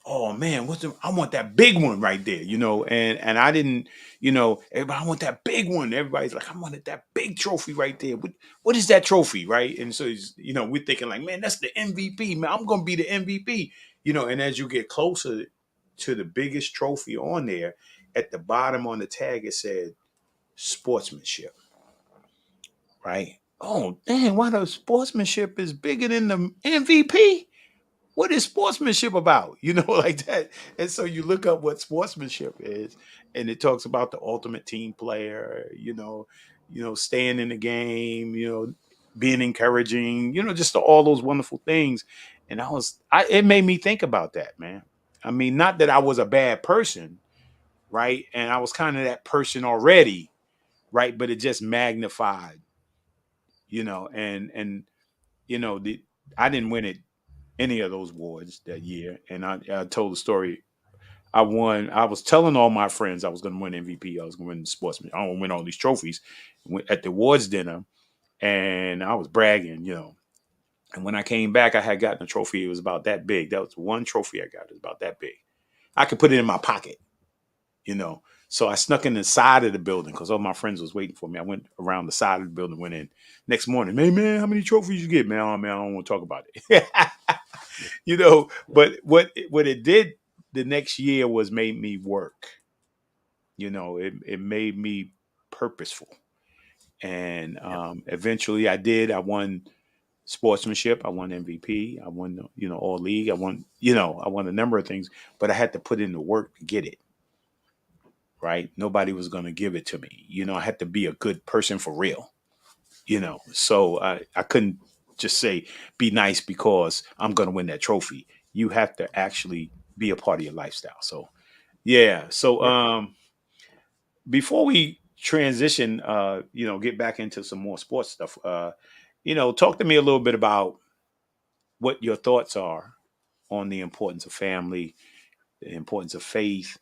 oh man, I want that big one right there, and I didn't, everybody, I want that big one. Everybody's like, I wanted that big trophy right there. What is that trophy, right? And so we're thinking like, man, that's the MVP, man. I'm gonna be the MVP, and as you get closer to the biggest trophy on there, at the bottom on the tag it said sportsmanship, right? Oh dang, why the sportsmanship is bigger than the MVP? What is sportsmanship about? Like that. And so you look up what sportsmanship is, and it talks about the ultimate team player, staying in the game, being encouraging, just all those wonderful things. And it made me think about that, man. I mean, not that I was a bad person, right? And I was kind of that person already, right? But it just magnified, I didn't win it any of those awards that year. And I told the story. I won. I was telling all my friends I was going to win MVP. I was going to win the sportsman. I want to win all these trophies. Went at the awards dinner, and I was bragging, And when I came back, I had gotten a trophy. It was about that big. That was one trophy I got. It was about that big. I could put it in my pocket, So I snuck in the side of the building because all my friends was waiting for me. I went around the side of the building, went in. Next morning, hey man, how many trophies you get, man? Oh man, I don't want to talk about it. But what it did the next year was made me work. It made me purposeful. And eventually I did. I won sportsmanship. I won MVP. I won, all league. I won a number of things, but I had to put in the work to get it. Right. Nobody was going to give it to me. I had to be a good person for real, so I couldn't just say be nice because I'm going to win that trophy. You have to actually be a part of your lifestyle. So, yeah. So, before we transition, get back into some more sports stuff, talk to me a little bit about what your thoughts are on the importance of family, the importance of faith,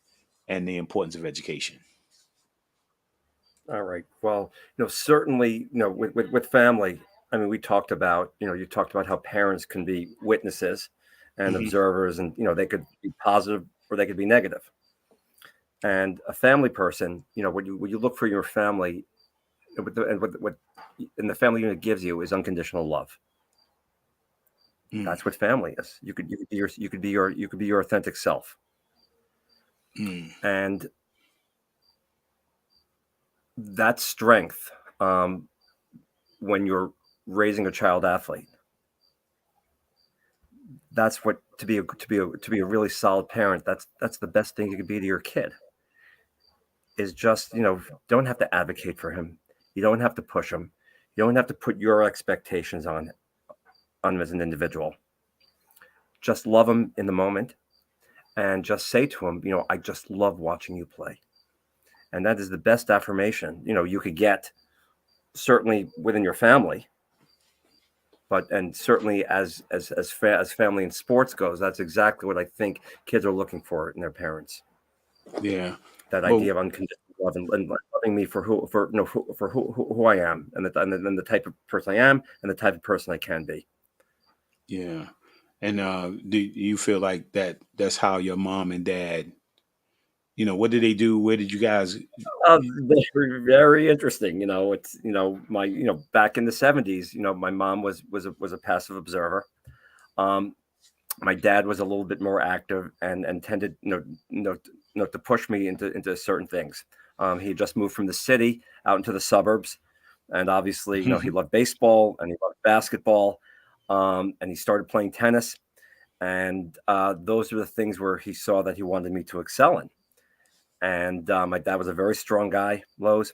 and the importance of education. All right. Well, certainly, with family, I mean, we talked about, you talked about how parents can be witnesses and observers, and, they could be positive or they could be negative. And a family person, when you look for your family, what the family unit gives you is unconditional love. That's what family is. You could be your authentic self. And that strength, when you're raising a child athlete, that's what to be a really solid parent. That's the best thing you can be to your kid. Is just don't have to advocate for him. You don't have to push him. You don't have to put your expectations on him as an individual. Just love him in the moment, and just say to him, I just love watching you play. And that is the best affirmation, you could get, certainly within your family, and certainly as family and sports goes, that's exactly what I think kids are looking for in their parents. Yeah, that idea of unconditional love and loving me for who I am, and the type of person I am, and the type of person I can be. Yeah, and do you feel like that's how your mom and dad, what did they do? Where did you guys? They're very interesting. It's my back in the 70s. My mom was a passive observer. My dad was a little bit more active and tended to push me into certain things. He had just moved from the city out into the suburbs, and obviously he loved baseball and he loved basketball, and he started playing tennis, and those were the things where he saw that he wanted me to excel in. And my dad was a very strong guy, Lowe's,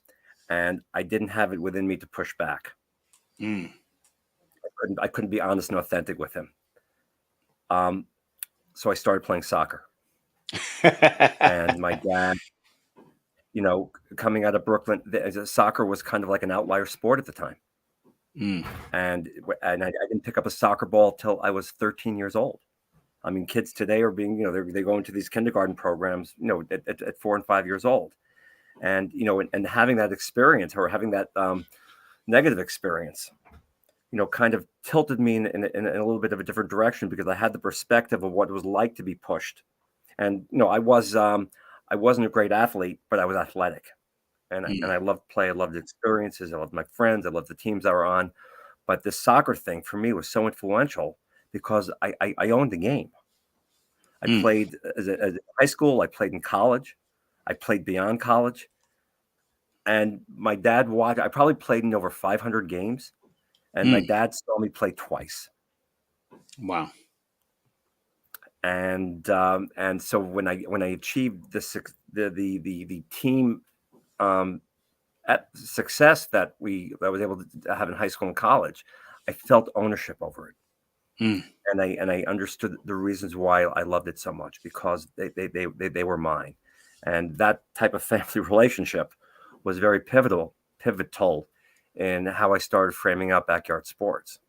and I didn't have it within me to push back. I couldn't be honest and authentic with him. So I started playing soccer. And my dad, coming out of Brooklyn, soccer was kind of like an outlier sport at the time. And I didn't pick up a soccer ball till I was 13 years old. I mean, kids today are being, they go into these kindergarten programs, at 4 and 5 years old. And, and having that experience or having that negative experience, kind of tilted me in a little bit of a different direction, because I had the perspective of what it was like to be pushed. And, I wasn't a great athlete, but I was athletic. And I loved play. I loved the experiences. I loved my friends. I loved the teams I were on. But this soccer thing for me was so influential because I owned the game. I played as a high school. I played in college. I played beyond college. And my dad watched. I probably played in over 500 games. And my dad saw me play twice. Wow. And so when I achieved the team success that I was able to have in high school and college, I felt ownership over it. And I understood the reasons why I loved it so much, because they were mine. And that type of family relationship was very pivotal in how I started framing up backyard sports,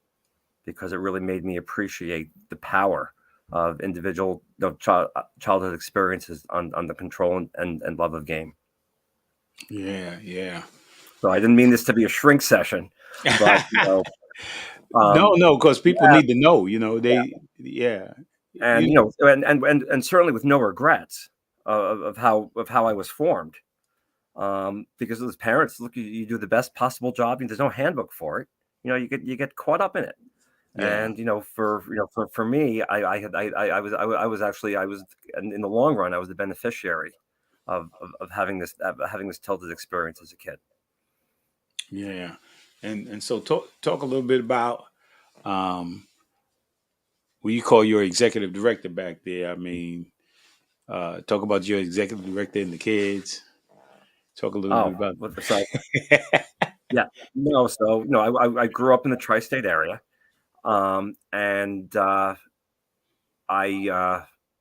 because it really made me appreciate the power of individual childhood experiences on the control and love of game. Yeah. So I didn't mean this to be a shrink session, but no, because people need to know. And certainly with no regrets of how I was formed, because as parents, look, you do the best possible job, and there's no handbook for it. You get caught up in it. Yeah. And for me, I was in the long run, I was the beneficiary of having this tilted experience as a kid. Yeah, and so talk a little bit about what you call your executive director back there. I mean, talk about your executive director and the kids. Talk a little bit about the yeah. I grew up in the tri-state area. And I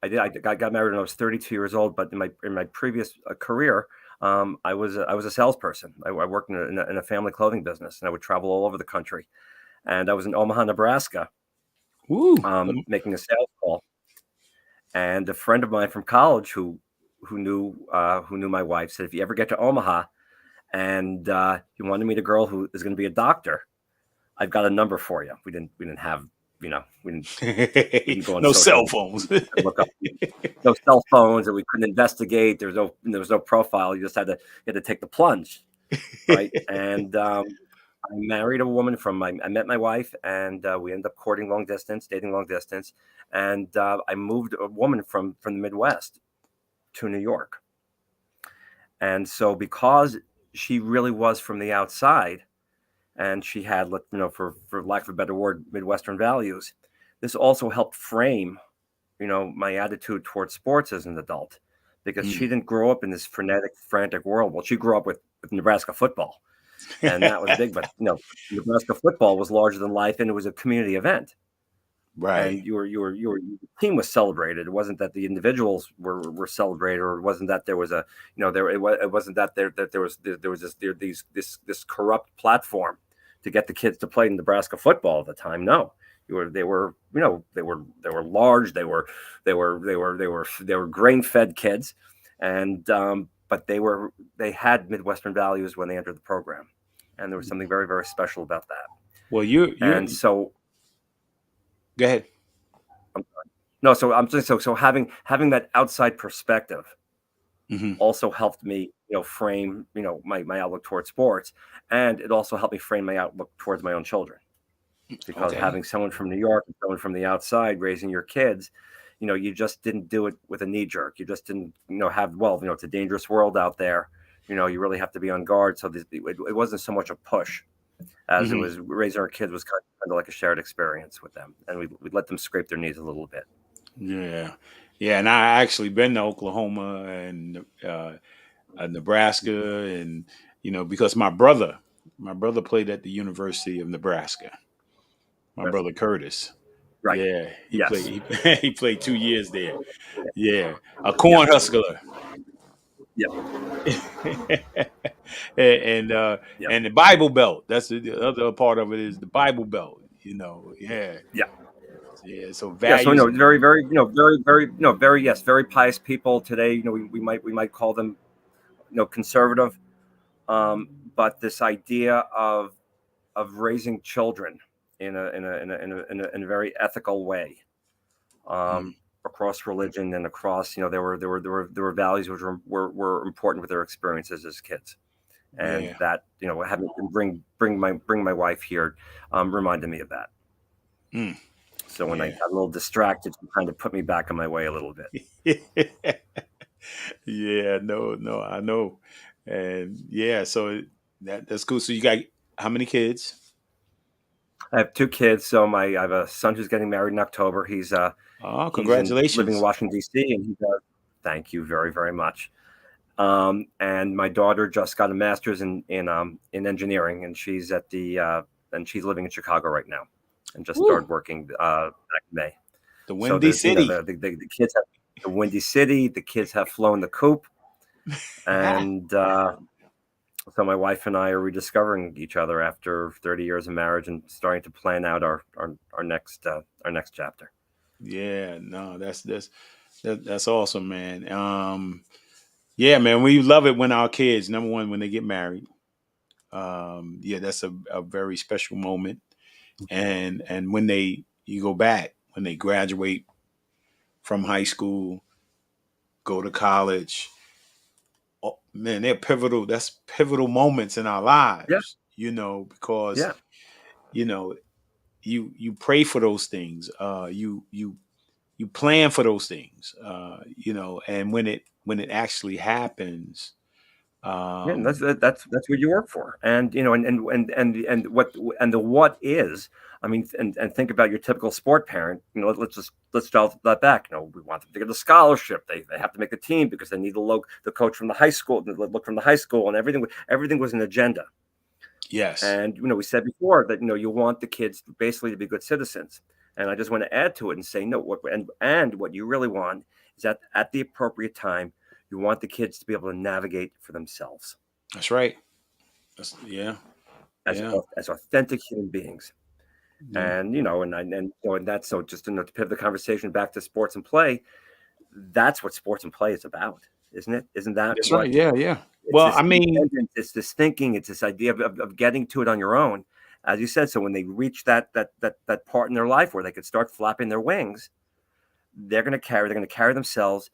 got married when I was 32 years old, but in my previous career, I was a salesperson. I worked in a family clothing business, and I would travel all over the country. And I was in Omaha, Nebraska, making a sales call. And a friend of mine from college who knew my wife said, if you ever get to Omaha and you want to meet a girl who is going to be a doctor, I've got a number for you. We didn't have, we didn't go on no cell phones. Look up, no cell phones, and we couldn't investigate. There was no profile. You just had to take the plunge, right? And I married a woman I met my wife, and we ended up dating long distance, and I moved a woman from the Midwest to New York. And so because she really was from the outside, and she had, for lack of a better word, Midwestern values, this also helped frame, my attitude towards sports as an adult, because she didn't grow up in this frenetic, frantic world. Well, she grew up with Nebraska football, and that was big. But Nebraska football was larger than life, and it was a community event. Right. And your team was celebrated. It wasn't that the individuals were celebrated, or it wasn't that there was a it wasn't that there was this corrupt platform to get the kids to play Nebraska football at the time. No, they were large. They were grain-fed kids, and but they had Midwestern values when they entered the program, and there was something very, very special about that. Well, and so. Go ahead. I'm sorry. No, so I'm just so having that outside perspective also helped me, frame, my outlook towards sports. And it also helped me frame my outlook towards my own children. Because having someone from New York and someone from the outside raising your kids, you just didn't do it with a knee jerk. You just didn't, it's a dangerous world out there. You really have to be on guard. So it wasn't so much a push as it was raising our kids was kind of like a shared experience with them. And we'd let them scrape their knees a little bit. Yeah. Yeah. And I actually been to Oklahoma and Nebraska, and, because my brother played at the University of Nebraska. My brother Curtis. Right. Yeah. Yes. He played 2 years there. Yeah. A corn husker. Yeah. and the Bible Belt. That's the other part of it is the Bible Belt. Yeah. Yeah. Yeah. So Yeah. values. So very, very, very pious people today. We might call them, conservative. But this idea of raising children in a very ethical way, across religion and across, there were values which were important with their experiences as kids, and that, having to bring my wife here, reminded me of that. So when I got a little distracted, she kind of put me back on my way a little bit. Yeah, no, I know. And so that's cool. So you got how many kids? I have 2 kids. So I have a son who's getting married in October. He's congratulations. living in Washington, D.C. and thank you very, very much. And my daughter just got a master's in engineering, and she's she's living in Chicago right now, and just started working back in May. The Windy City. The kids have the Windy City. The kids have flown the coop, and so my wife and I are rediscovering each other after 30 years of marriage and starting to plan out our next chapter. Yeah, no, that's awesome, man. Yeah, man, we love it when our kids, number one, when they get married. That's a very special moment. And when you go back, when they graduate from high school, go to college, man, they're pivotal. That's pivotal moments in our lives, because, you pray for those things. You plan for those things, and when it actually happens, and that's what you work for. And what is, I mean, and think about your typical sport parent. Let's dial that back. We want them to get a scholarship. They have to make the team because they need the coach from the high school, look from the high school, and everything was an agenda. Yes. And we said before that you want the kids basically to be good citizens. And I just want to add to it and say what you really want is that at the appropriate time, you want the kids to be able to navigate for themselves. That's right. As authentic human beings. Yeah. And that's so just to pivot the conversation back to sports and play. That's what sports and play is about, isn't it? Isn't that? That's right. Yeah. Well, I mean, it's this thinking, it's this idea of getting to it on your own, as you said. So when they reach that part in their life where they could start flapping their wings, they're going to carry themselves,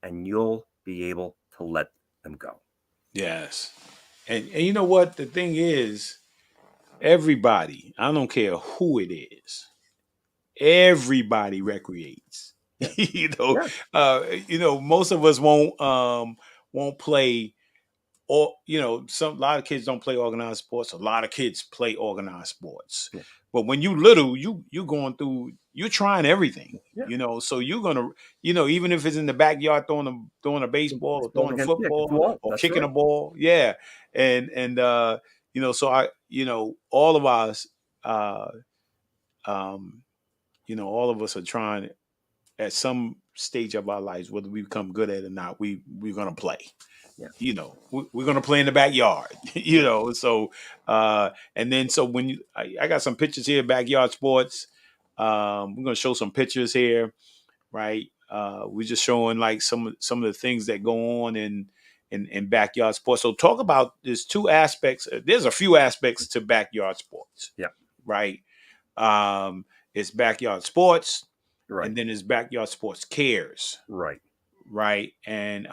and you'll be able to let them go. Yes. And you know what? The thing is, everybody, I don't care who it is, everybody recreates. Most of us won't play, or a lot of kids don't play organized sports. A lot of kids play organized sports. Yeah. But when you little, you're going through, you're trying everything. Yeah. So you're gonna, even if it's in the backyard throwing a baseball or throwing a football or kicking a ball. Yeah. And so all of us all of us are trying at some stage of our lives, whether we become good at it or not, we're gonna play. Yeah. We're gonna play in the backyard. So and then so when I got some pictures here, backyard sports. We're gonna show some pictures here, right? We're just showing like some of the things that go on in backyard sports. So talk about there's 2 aspects. There's a few aspects to backyard sports. Yeah. Right. It's backyard sports. Right. And then it's backyard sports cares. Right. right? And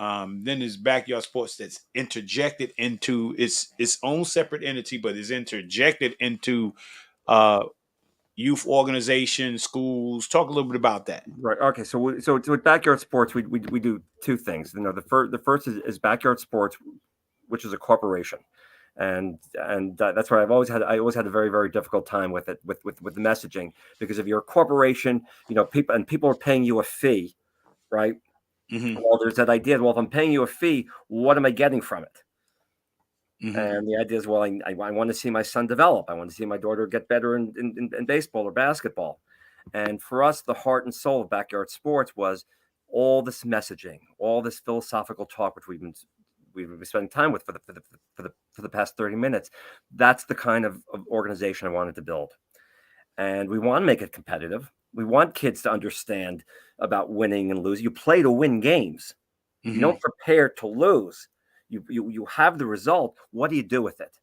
then there's backyard sports that's interjected into its own separate entity, but is interjected into youth organizations, schools. Talk a little bit about that. Right. Okay. So with backyard sports, we do two things. The first is backyard sports, which is a corporation, and that's why I always had a very, very difficult time with it with the messaging, because if you're a corporation, people are paying you a fee, right? Mm-hmm. Well, there's that idea. Well, if I'm paying you a fee, what am I getting from it? Mm-hmm. And the idea is, well, I want to see my son develop. I want to see my daughter get better in baseball or basketball. And for us, the heart and soul of backyard sports was all this messaging, all this philosophical talk, which we've been spending time with for the past 30 minutes. That's the kind of organization I wanted to build. And we want to make it competitive. We want kids to understand about winning and losing. You play to win games. Mm-hmm. You don't prepare to lose. You have the result. What do you do with it?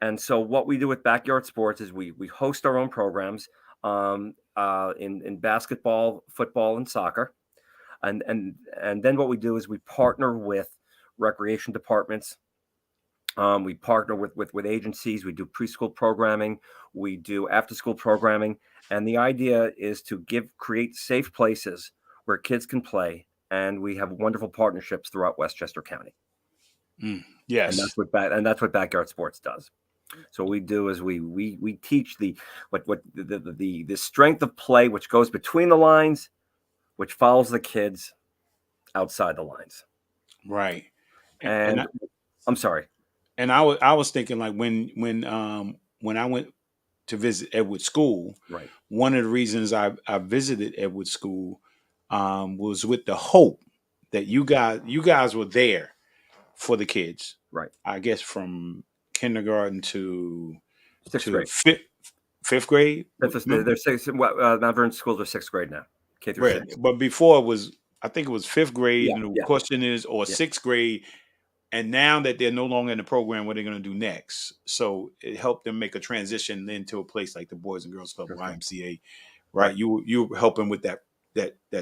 And so what we do with backyard sports is we host our own programs in basketball, football, and soccer. And then what we do is we partner with recreation departments. We partner with agencies. We do preschool programming. We do after-school programming. And the idea is to create safe places where kids can play. And we have wonderful partnerships throughout Westchester County. Yes. And that's what backyard sports does. So what we do is we teach the strength of play, which goes between the lines, which follows the kids outside the lines. Right. And I'm sorry. And I was thinking, like, when I went to visit Edward School, right, one of the reasons I visited Edward School was with the hope that you guys were there for the kids. Right. I guess from kindergarten to sixth grade. Fifth grade. They're sixth. Malvern schools are sixth grade now. K through Right. 6. But before I think it was fifth grade, and the Yeah. question is, or sixth grade. And now that they're no longer in the program, what are they going to do next? So it helped them make a transition into a place like the Boys and Girls Club, YMCA, right? You were helping with that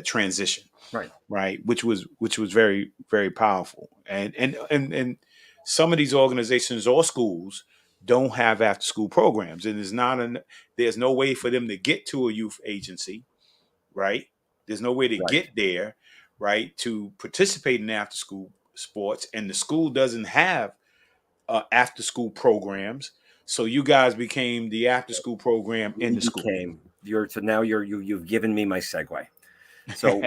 transition, right? Which was very, very powerful. And some of these organizations or schools don't have after school programs, and there's no way for them to get to a youth agency, right? There's no way to get there, right, to participate in after school sports, and the school doesn't have after school programs. So you guys became the after school program in the school. You've given me my segue. So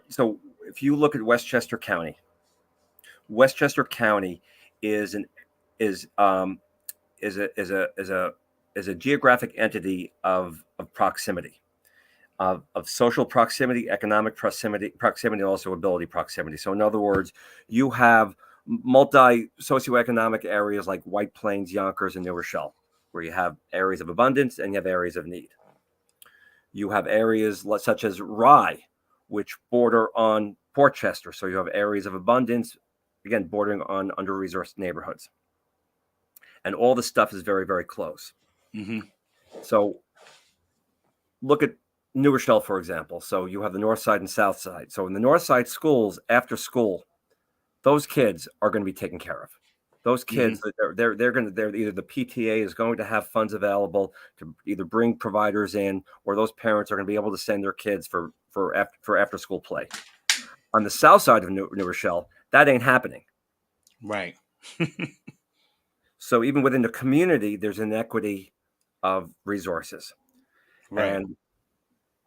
so if you look at Westchester County is a geographic entity of proximity. Of social proximity, economic proximity, and also ability proximity. So in other words, you have multi socioeconomic areas like White Plains, Yonkers, and New Rochelle, where you have areas of abundance and you have areas of need. You have areas such as Rye, which border on Portchester. So you have areas of abundance, again, bordering on under-resourced neighborhoods. And all this stuff is very, very close. Mm-hmm. So look at New Rochelle, for example. So you have the north side and south side. So in the north side schools, after school, those kids are going to be taken care of. Those kids, they're either the PTA is going to have funds available to either bring providers in, or those parents are going to be able to send their kids for after school play. On the south side of New Rochelle, that ain't happening. Right. So even within the community, there's inequity of resources. Right. And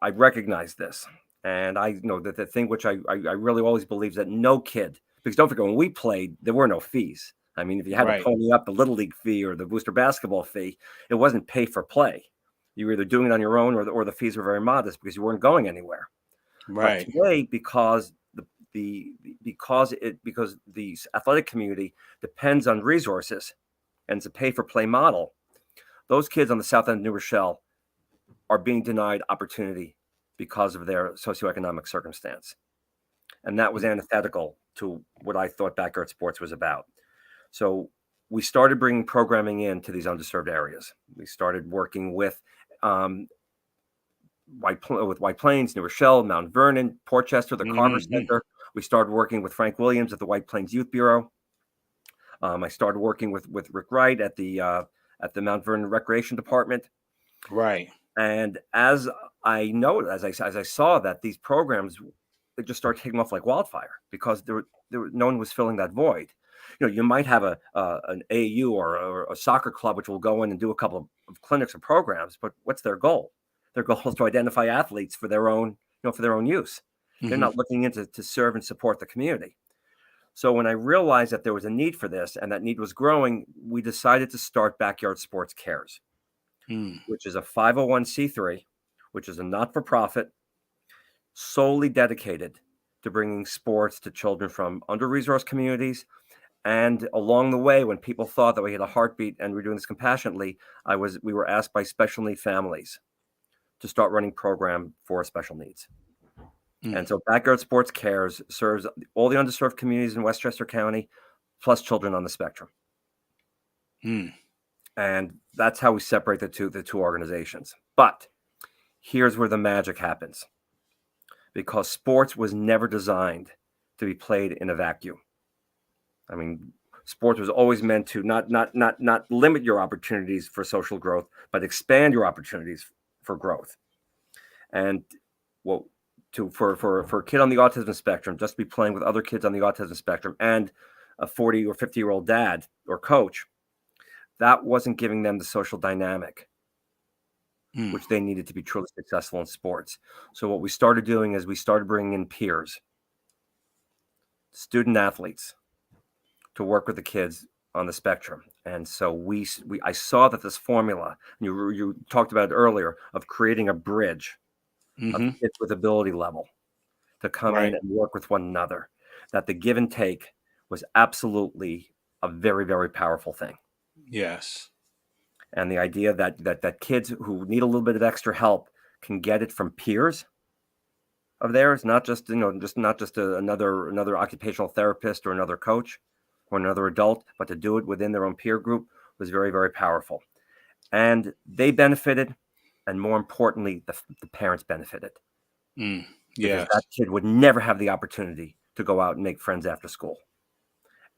I recognize this. And I know that the thing which I really always believe is that no kid, because don't forget, when we played, there were no fees. I mean, if you had to pony up the Little League fee or the booster basketball fee, it wasn't pay for play. You were either doing it on your own or the fees were very modest because you weren't going anywhere. Right. But today, because the athletic community depends on resources and it's a pay for play model, those kids on the south end of New Rochelle are being denied opportunity because of their socioeconomic circumstance. And that was antithetical to what I thought backyard sports was about. So we started bringing programming into these underserved areas. We started working with White Plains, New Rochelle, Mount Vernon, Portchester, the Carver Center. We started working with Frank Williams at the White Plains Youth Bureau. I started working with Rick Wright at the Mount Vernon Recreation Department. Right. And as I saw that these programs, they just started taking off like wildfire because no one was filling that void. You might have an AAU or a soccer club which will go in and do a couple of clinics or programs, but what's their goal? Their goal is to identify athletes for their own use. They're not looking into to serve and support the community. So when I realized that there was a need for this and that need was growing, we decided to start Backyard Sports Cares, which is a 501c3, which is a not-for-profit solely dedicated to bringing sports to children from under-resourced communities. And along the way, when people thought that we had a heartbeat and we were doing this compassionately, we were asked by special need families to start running program for special needs. And so Backyard Sports Cares serves all the underserved communities in Westchester County, plus children on the spectrum. And that's how we separate the two organizations. But here's where the magic happens, because sports was never designed to be played in a vacuum. I mean, sports was always meant to not limit your opportunities for social growth, but expand your opportunities for growth. And for a kid on the autism spectrum, just to be playing with other kids on the autism spectrum and a 40 or 50-year-old dad or coach, that wasn't giving them the social dynamic which they needed to be truly successful in sports. So what we started doing is we started bringing in peers, student athletes, to work with the kids on the spectrum. And so I saw that this formula, you talked about it earlier, of creating a bridge of kids with ability level to come in and work with one another, that the give and take was absolutely a very, very powerful thing. Yes. And the idea that kids who need a little bit of extra help can get it from peers of theirs, not just another occupational therapist or another coach or another adult, but to do it within their own peer group was very, very powerful. And they benefited, and more importantly, the parents benefited. Yes. Because that kid would never have the opportunity to go out and make friends after school.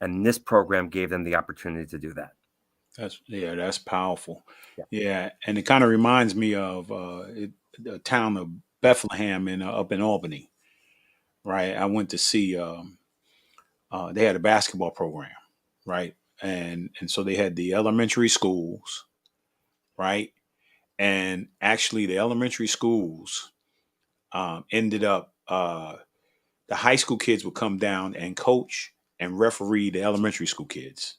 And this program gave them the opportunity to do that. That's powerful. Yeah. And it kind of reminds me of the town of Bethlehem up in Albany, right? I went to see, they had a basketball program, right? And so they had the elementary schools, right? And actually the elementary schools ended up, the high school kids would come down and coach and referee the elementary school kids.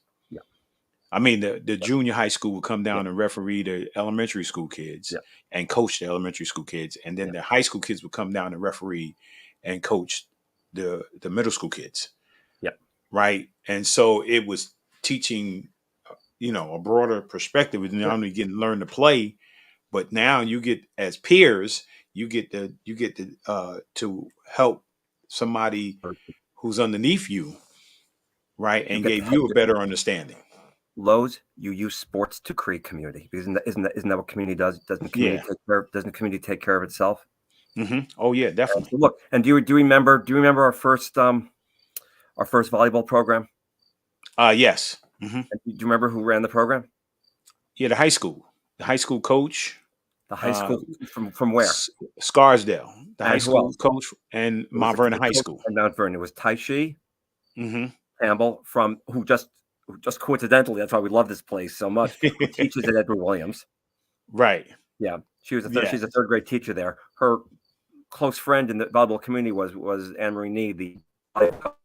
I mean, the junior high school would come down and referee the elementary school kids and coach the elementary school kids. And then the high school kids would come down and referee and coach the middle school kids. Right. And so it was teaching, a broader perspective. Not only getting to learn to play, but now you get, as peers, you get to help somebody who's underneath you, right? And gave you a better understanding. Lowe's, you use sports to create community. Isn't that what community does? Doesn't the community take care of itself? Oh yeah, definitely. And look, and do you remember our first volleyball program? Yes. Do you remember who ran the program? Yeah, the high school coach. The high school from where? Scarsdale. The high school coach and Mount Vernon High School. And Mount Vernon. It was Taishi Campbell who just coincidentally, that's why we love this place so much, teaches at Edward Williams. Right. Yeah. She's a third grade teacher there. Her close friend in the volleyball community was Anne-Marie Nee, the coach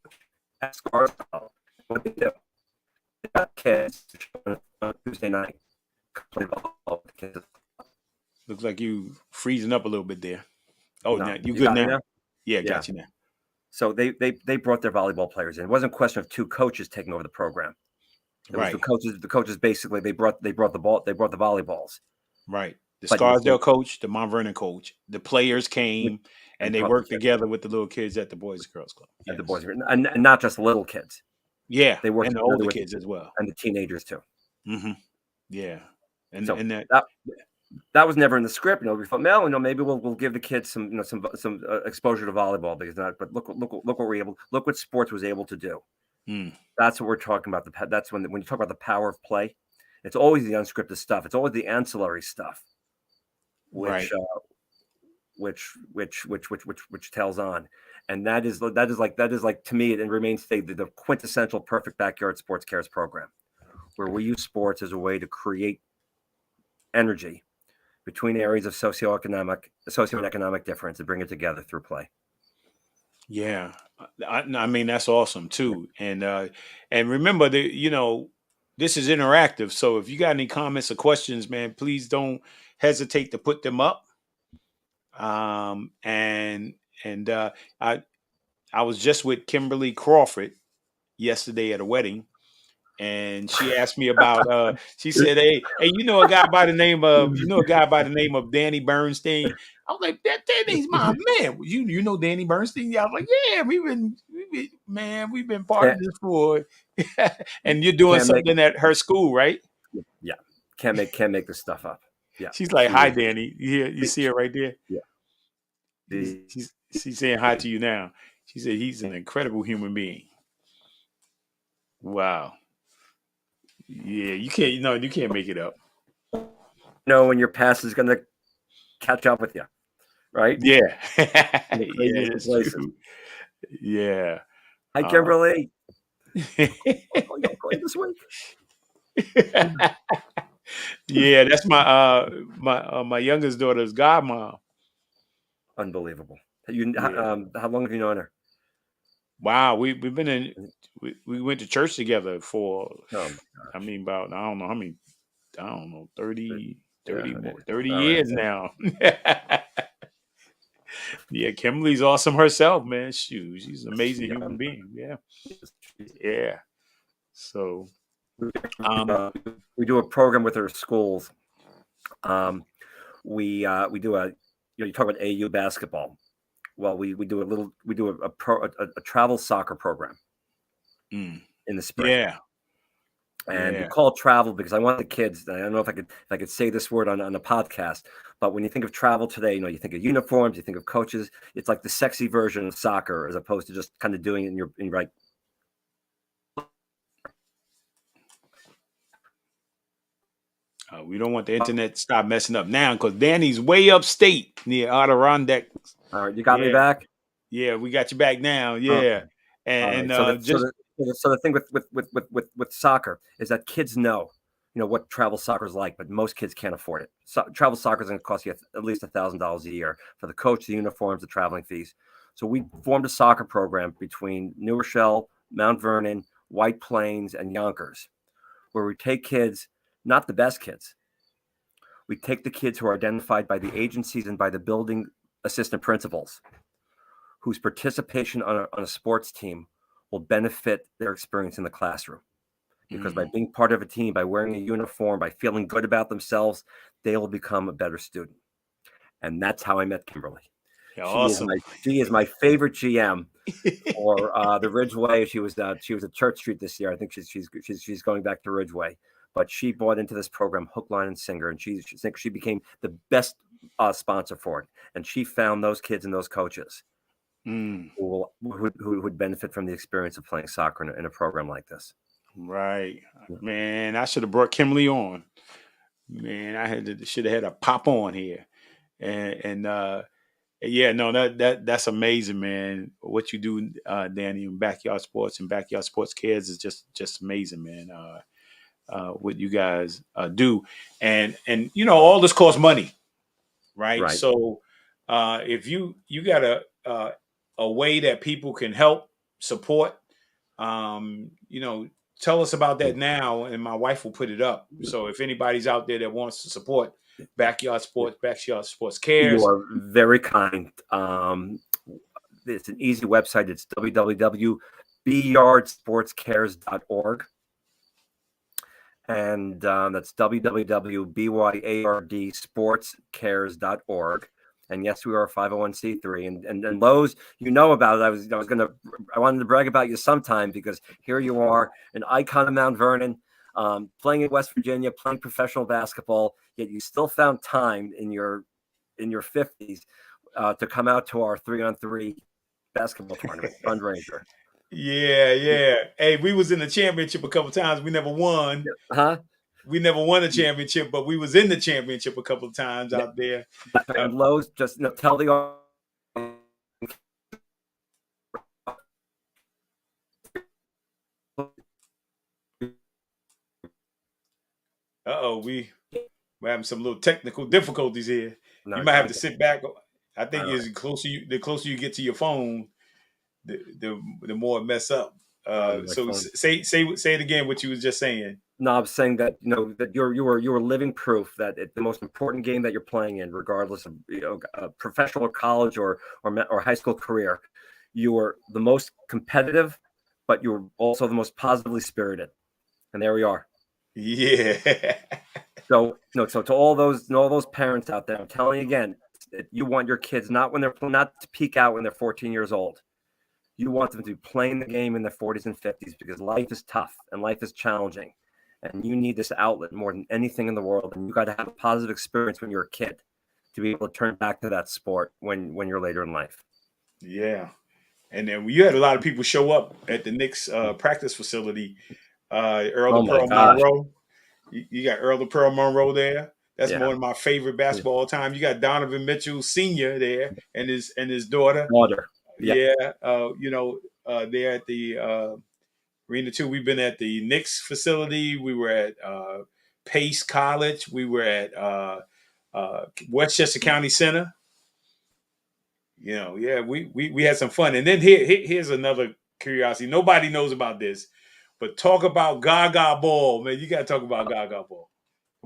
at Scarsdale. What they do? They got kids on Tuesday night play volleyball with the kids. Looks like you freezing up a little bit there. Oh, No. now you good now? Yeah, Yeah. got you now. So they brought their volleyball players in. It wasn't a question of two coaches taking over the program. It was the coaches basically they brought the volleyballs. Right. The Scarsdale coach, the Mount Vernon coach, the players came and they worked together with the little kids at the Boys and Girls Club. At the boys and not just the little kids. Yeah, they worked and the older kids as well, and the teenagers too. Yeah, and So and that that was never in the script. We thought, no, maybe we'll give the kids some exposure to volleyball because not. But look what look what sports was able to do. That's what we're talking about. That's when you talk about the power of play, it's always the unscripted stuff. It's always the ancillary stuff, which tells on, and that is like to me it remains the quintessential perfect backyard sports cares program, where we use sports as a way to create energy between areas of socioeconomic difference and bring it together through play. Yeah, I mean that's awesome too, and remember that this is interactive. So if you got any comments or questions, man, please don't hesitate to put them up. And I was just with Kimberly Crawford yesterday at a wedding, and she asked me about she said, hey, a guy by the name of Danny Bernstein. I was like, Danny's my man. You know Danny Bernstein? Yeah, I was like, yeah, we've been part of this for and you're doing something at her school, right? Yeah. Can't make this stuff up. Yeah. She's like, hi, Danny. You see her right there? Yeah. She's saying hi to you now. She said he's an incredible human being. Wow. Yeah, you can't make it up. When your past is gonna catch up with you, right? Yeah. Yeah, that's true. Yeah. Hi, Kimberly. Going this week. Yeah, that's my youngest daughter's godmom. Unbelievable. How long have you known her? Wow, we went to church together for about I don't know 30 years now. Yeah, Kimberly's awesome herself, man. She's an amazing human being. Yeah. Yeah. So we do a program with our schools. We do you talk about AU basketball. Well, we do a travel soccer program in the spring. Yeah. And we call it travel because I want the kids. I don't know if I could say this word on a podcast, but when you think of travel today, you think of uniforms, you think of coaches. It's like the sexy version of soccer as opposed to just kind of doing it in right. We don't want the internet to stop messing up now because Danny's way upstate near Adirondack. All right, you got me back. Yeah, we got you back now. Yeah, so the thing with soccer is that kids know what travel soccer is like, but most kids can't afford it. So travel soccer is going to cost you at least $1,000 a year for the coach, the uniforms, the traveling fees. So we formed a soccer program between New Rochelle, Mount Vernon, White Plains, and Yonkers, where we take kids. Not the best kids. We take the kids who are identified by the agencies and by the building assistant principals, whose participation on a sports team will benefit their experience in the classroom. Because by being part of a team, by wearing a uniform, by feeling good about themselves, they will become a better student. And that's how I met Kimberly. Yeah, awesome. She is my favorite GM for the Ridgeway. She was at Church Street this year. I think she's going back to Ridgeway. But she bought into this program hook, line, and sinker, and she became the best sponsor for it. And she found those kids and those coaches who would benefit from the experience of playing soccer in a program like this. Right, man. I should have brought Kimberly on. Man, I should have had a pop on here, and yeah, no, that's amazing, man. What you do, Danny, in backyard sports and backyard sports cares is just amazing, man. What you guys do, and all this costs money, right? So if you got a way that people can help support, tell us about that now, and my wife will put it up. So if anybody's out there that wants to support backyard sports cares, you are very kind. It's an easy website. It's www.byardsportscares.org. And that's www.byardsportscares.org. And yes, we are a 501c3. And Lowe's, about it. I wanted to brag about you sometime because here you are, an icon of Mount Vernon. playing in West Virginia, playing professional basketball, yet you still found time in your 50s to come out to our 3-on-3 basketball tournament fundraiser. Yeah. Hey, we was in the championship a couple times. We never won. Huh? We never won a championship, but we was in the championship a couple of times out there. And Lowe's, just tell the we're having some little technical difficulties here. No, you might have to sit back. I think the closer you get to your phone, the more it mess up. So say it again. What you was just saying. No, I was saying that that you were living proof that the most important game that you're playing in, regardless of professional or college or high school career, you were the most competitive, but you were also the most positively spirited, and there we are. Yeah. So to all those parents out there, I'm telling you again, you want your kids not to peak out when they're 14 years old. You want them to be playing the game in their 40s and 50s because life is tough and life is challenging. And you need this outlet more than anything in the world. And you got to have a positive experience when you're a kid to be able to turn back to that sport when you're later in life. Yeah. And then you had a lot of people show up at the Knicks practice facility. Earl the Pearl Monroe. You got Earl the Pearl Monroe there. That's one of my favorite basketball all time. You got Donovan Mitchell Sr. there and his daughter. Yeah. There at the Arena 2. We've been at the Knicks facility. We were at Pace College. We were at Westchester County Center. We had some fun. And then here's another curiosity. Nobody knows about this, but talk about Gaga Ball, man. You got to talk about Gaga Ball.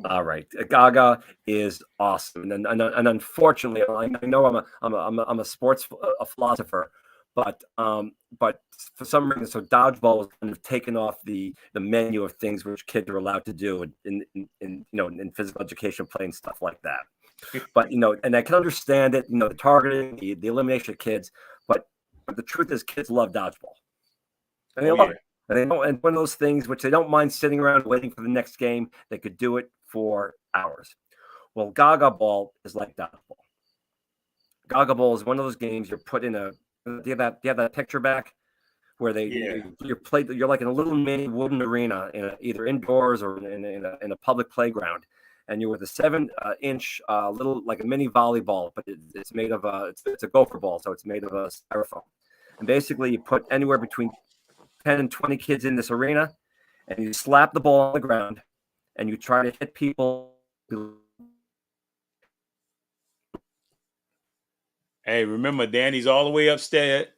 All right, Gaga is awesome, and unfortunately, I know I'm a sports philosopher, but for some reason, so dodgeball was kind of taken off the menu of things which kids are allowed to do in physical education, playing stuff like that. But and I can understand it, the targeting, the elimination of kids, but the truth is, kids love dodgeball, and they love it. And one of those things which they don't mind sitting around waiting for the next game. They could do it for hours. Well, Gaga Ball is like dodgeball. Gaga Ball is one of those games you're put in a. Do you have that picture back where you're like in a little mini wooden arena either indoors or in a public playground, and you're with a 7-inch little like a mini volleyball, but it's made of it's a gopher ball, so it's made of a styrofoam, and basically you put anywhere between 10 and 20 kids in this arena, and you slap the ball on the ground, and you try to hit people. Hey, remember, Danny's all the way upstate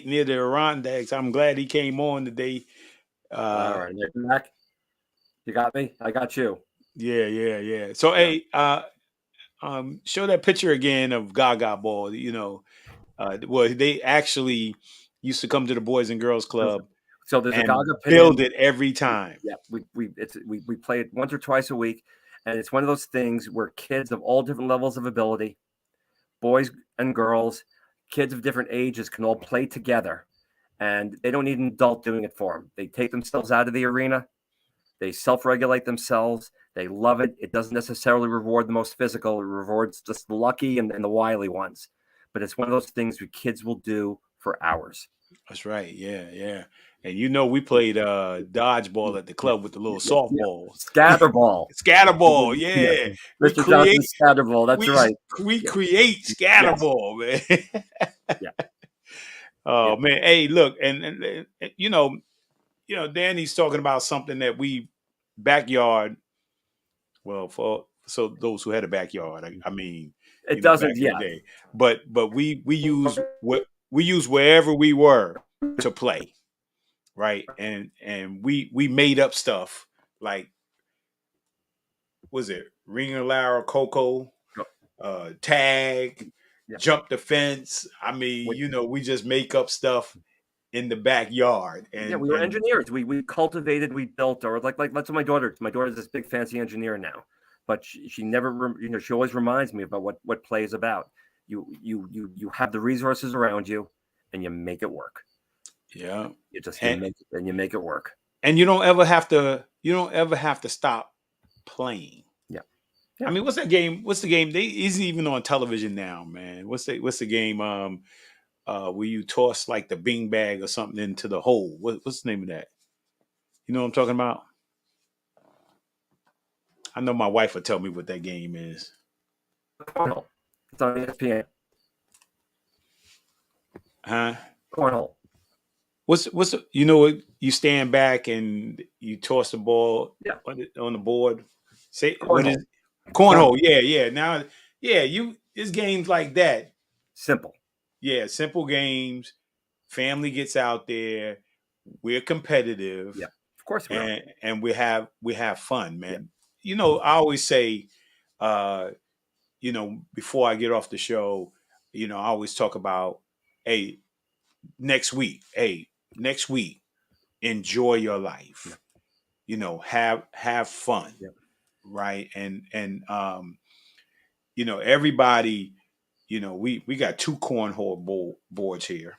near the Adirondacks. I'm glad he came on today. All right, back. You got me. I got you. Yeah. So, hey, show that picture again of Gaga Ball. They actually used to come to the Boys and Girls Club. So there's a Gaga pin. Build it every time. Yeah, we play it once or twice a week, and it's one of those things where kids of all different levels of ability, boys and girls, kids of different ages can all play together, and they don't need an adult doing it for them. They take themselves out of the arena. They self-regulate themselves. They love it. It doesn't necessarily reward the most physical. It rewards just the lucky and the wily ones. But it's one of those things that kids will do for hours. That's right. Yeah. And we played dodgeball at the club with the little softballs. Scatterball. Yeah. Mr. Johnson Scatterball. That's right. We create Scatterball, man. Yeah. Oh, man. Hey, look, and Danny's talking about something that backyard. Well, so those who had a backyard, I mean, it doesn't. Yeah. But we use wherever we were to play. Right. And we made up stuff like, was it Ringer Lara Coco, tag, jump the fence. I mean, we just make up stuff in the backyard. And we were engineers. We cultivated, we built, or like that's what my daughter's this big fancy engineer now, but she never, she always reminds me about what play is about. You have the resources around you and you make it work. Yeah, you make it work. and you don't ever have to stop playing. Yeah. I mean, what's that game? What's the game? They isn't even on television now, man. What's the game? Where you toss like the bean bag or something into the hole. What's the name of that? You know what I'm talking about? I know my wife will tell me what that game is. Cornhole. It's on ESPN. Huh? Cornhole. What's you know what? You stand back and you toss the ball on the board. Say what is cornhole? Yeah. Now, it's games like that. Simple. Yeah, simple games. Family gets out there. We're competitive. Yeah, of course we are. And we have fun, man. You know, I always say, before I get off the show, I always talk about, hey, next week, enjoy your life. Have fun, right? And everybody, we got 2 cornhole boards here,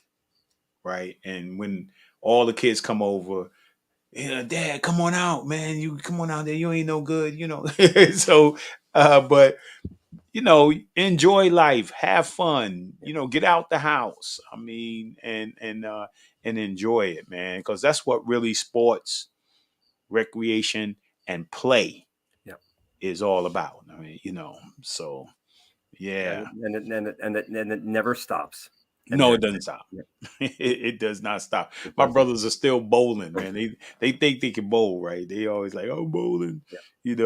right? And when all the kids come over, Dad, come on out, man. You come on out there. You ain't no good, So, but enjoy life, have fun. Get out the house. I mean, and enjoy it, man, because that's what really sports, recreation, and play is all about. I mean, so yeah, and it never stops. No, it doesn't stop. Yeah. It does not stop. My brothers are still bowling, man. They think they can bowl, right? They always like, oh, bowling, And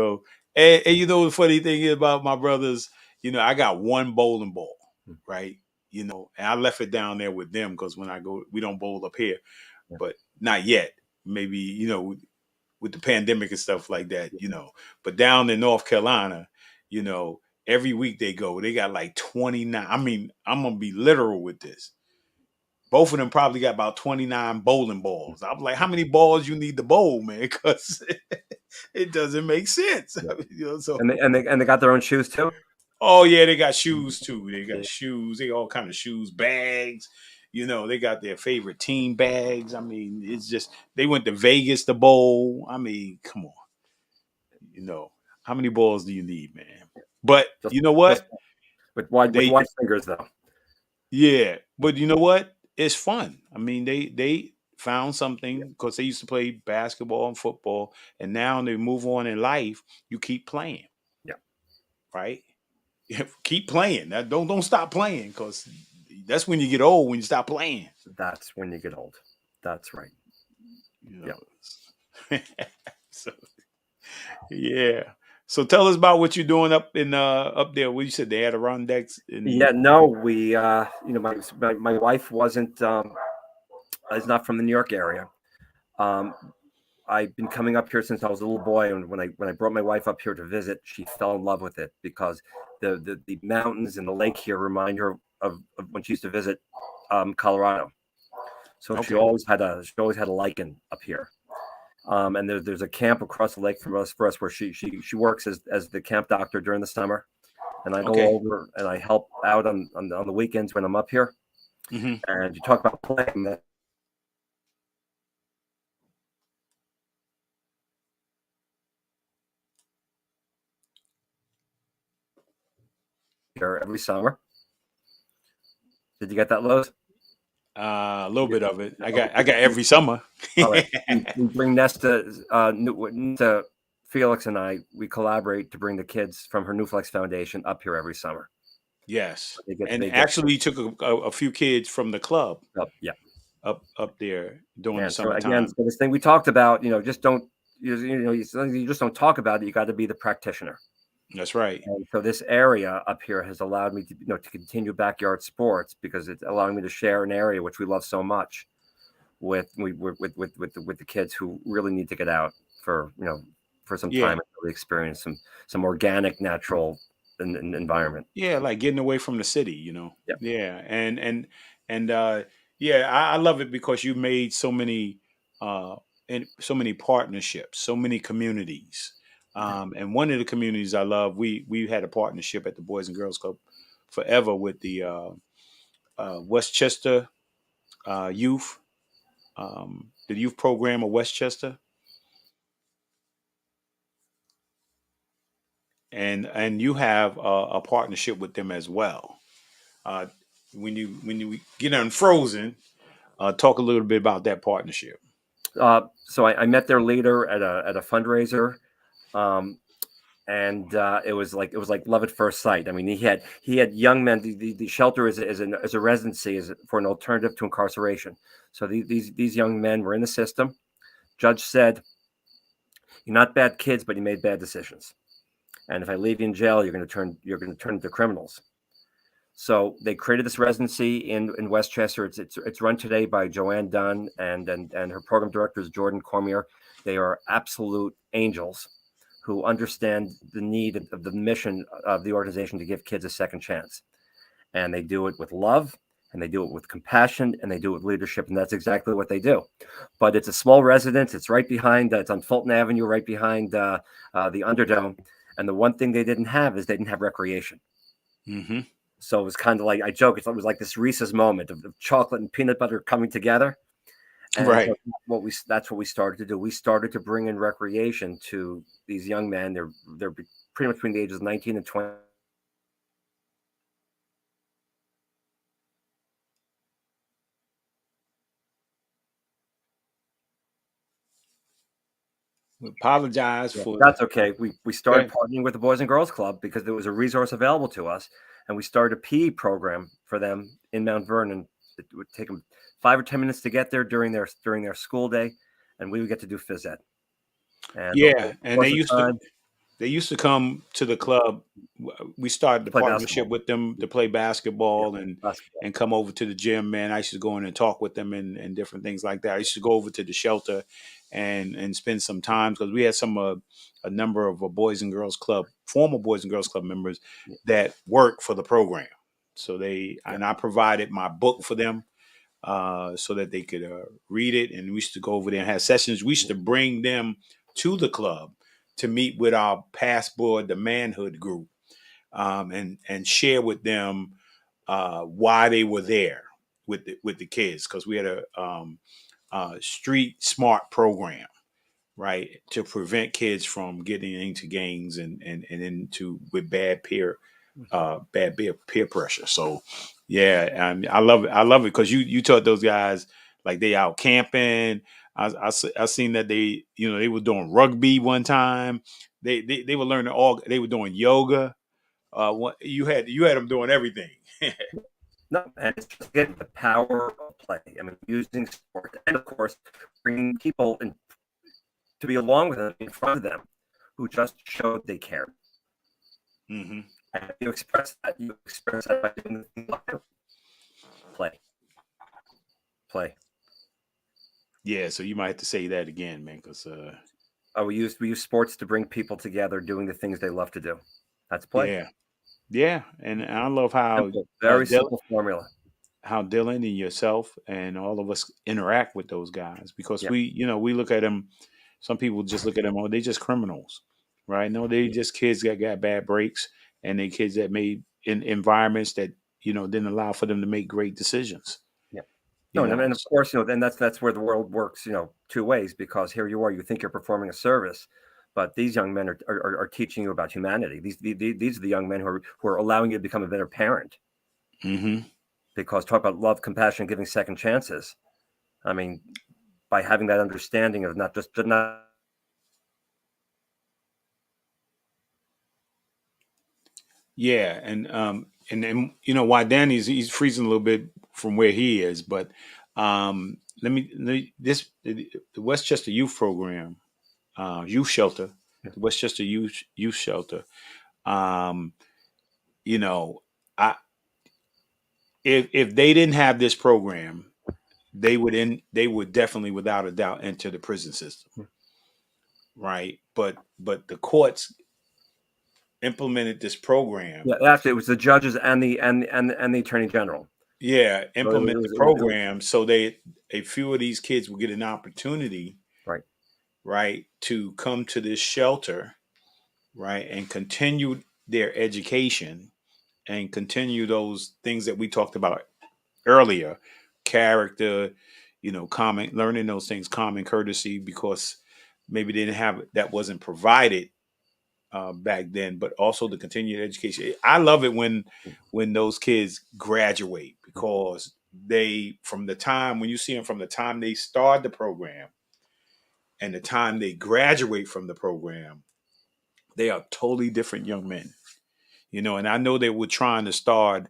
the funny thing is about my brothers, I got one bowling ball, right? And I left it down there with them because when I go, we don't bowl up here, but not yet. Maybe, with the pandemic and stuff like that, But down in North Carolina, every week they got like 29. I mean, I'm going to be literal with this. Both of them probably got about 29 bowling balls. I'm like, how many balls you need to bowl, man? Because it doesn't make sense. So, and they got their own shoes too? Oh, yeah, they got shoes too. They got shoes. They got all kind of shoes, bags. They got their favorite team bags. I mean, it's just, they went to Vegas to bowl. I mean, come on. How many balls do you need, man? But you know what? With wide fingers, though. Yeah, but you know what? It's fun. I mean, they found something because they used to play basketball and football, and now they move on in life. You keep playing. Yeah. Right. Keep playing. Don't stop playing because that's when you get old. When you stop playing. That's when you get old. That's right. Yeah. So, yeah. So tell us about what you're doing up there. What you said, the Adirondacks. We my wife is not from the New York area. I've been coming up here since I was a little boy, and when I brought my wife up here to visit, she fell in love with it because the mountains and the lake here remind her of when she used to visit Colorado. So she always had a liking up here. And there's a camp across the lake from us where she works as the camp doctor during the summer, and I go over and I help out on the weekends when I'm up here. Mm-hmm. And you talk about playing that. Here every summer. Did you get that, Lowe's? A little bit of it. I got every summer. All right. We bring Nesta, Felix and I, we collaborate to bring the kids from her New Flex Foundation up here every summer. Yes. Actually took a few kids from the club up there during the summertime. So again, this thing we talked about, just don't, you just don't talk about it. You got to be the practitioner. That's right. And so this area up here has allowed me to, to continue backyard sports because it's allowing me to share an area which we love so much with the kids who really need to get out for some time and really experience some organic, natural environment. Yeah, like getting away from the city, Yep. Yeah, and I love it because you made so many partnerships, so many communities. And one of the communities I love, we had a partnership at the Boys and Girls Club forever with the Westchester youth, the youth program of Westchester. and you have a partnership with them as well. Uh, when you get unfrozen, talk a little bit about that partnership. So I met their leader at a fundraiser, um, and it was like love at first sight. I mean, he had young men. The shelter is a residency for an alternative to incarceration. So these young men were in the system. Judge said, "You're not bad kids, but you made bad decisions. And if I leave you in jail, you're going to turn into criminals." So they created this residency in Westchester. It's run today by Joanne Dunn and her program director is Jordan Cormier. They are absolute angels who understand the need of the mission of the organization to give kids a second chance. And they do it with love, and they do it with compassion, and they do it with leadership, and that's exactly what they do. But it's a small residence. It's right behind. It's on Fulton Avenue, right behind the Underdome. And the one thing they didn't have is they didn't have recreation. Mm-hmm. So it was kind of like, I joke, it was like this Reese's moment of chocolate and peanut butter coming together. And right. So that's what we started to do. We started to bring in recreation to these young men. They're pretty much between the ages of 19 and 20. We apologize for That's okay. We started partnering with the Boys and Girls Club because there was a resource available to us, and we started a PE program for them in Mount Vernon. It would take them 5 or 10 minutes to get there during their school day, and we would get to do phys ed. And and they used to come to the club. We started the partnership with them to play basketball and come over to the gym. Man, I used to go in and talk with them and different things like that. I used to go over to the shelter and spend some time because we had a number of Boys and Girls Club, former Boys and Girls Club members that work for the program. So and I provided my book for them so that they could read it. And we used to go over there and have sessions. We used to bring them to the club to meet with our passport, the manhood group, and share with them why they were there with the kids, because we had a street smart program, right, to prevent kids from getting into gangs and into with bad peer pressure. So yeah, I love it because you taught those guys like they out camping. I seen that they were doing rugby one time. They were learning they were doing yoga. You had them doing everything. No, and it's just getting the power of play. I mean, using sport, and of course, bringing people in to be along with them in front of them, who just showed they cared. Mm-hmm. And you express that. You express that by doing the thing like play. Yeah, so you might have to say that again, man, because we use sports to bring people together, doing the things they love to do. That's play. Yeah, and I love how very simple formula. How Dylan and yourself and all of us interact with those guys, because we look at them. Some people just look at them, oh, they just criminals, right? No, they just kids that got bad breaks, and they kids that made in environments that didn't allow for them to make great decisions. And of course, then that's where the world works, two ways, because here you are, you think you're performing a service, but these young men are teaching you about humanity. These are the young men who are allowing you to become a better parent. Mm-hmm. Because talk about love, compassion, giving second chances. I mean, by having that understanding of not. Yeah, and why Danny's he's freezing a little bit from where he is, but the Westchester Youth Program, Youth Shelter, the Westchester Youth Shelter. If they didn't have this program, they would definitely, without a doubt, enter the prison system, right? But the courts implemented this program. Yeah, actually, it was the judges and the attorney general. Yeah, implement the program so a few of these kids will get an opportunity, right, to come to this shelter, right, and continue their education and continue those things that we talked about earlier, character, learning those things, common courtesy, because maybe they didn't have that wasn't provided back then, but also the continued education. I love it when those kids graduate, because when you see them from the time they start the program and the time they graduate from the program, they are totally different young men. And I know they were trying to start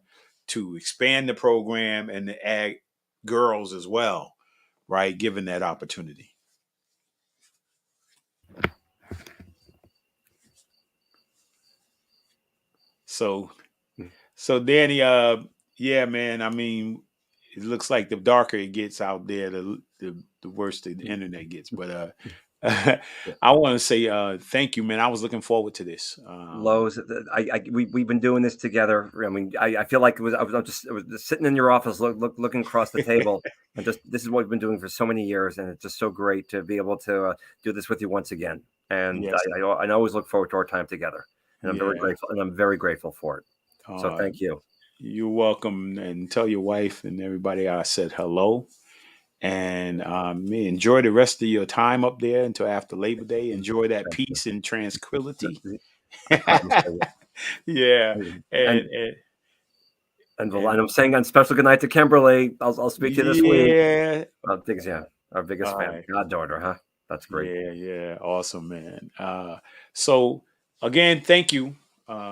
to expand the program and to add girls as well, right? Given that opportunity. So Danny, yeah, man, I mean, it looks like the darker it gets out there, the worse the internet gets. But I want to say thank you, man. I was looking forward to this. Lowe's, we've been doing this together. I mean, I feel like I was just sitting in your office, looking across the table, and this is what we've been doing for so many years, and it's just so great to be able to do this with you once again. And yes. I always look forward to our time together, and I'm very grateful, and I'm very grateful for it. So thank you. You're welcome, and tell your wife and everybody I said hello. And enjoy the rest of your time up there until after Labor Day. Enjoy that peace and tranquility. Yeah. And I'm saying a special good night to Kimberly. I'll speak to you this week. Yeah. Our biggest fan, goddaughter, huh? That's great. Yeah. Awesome, man. So again, thank you.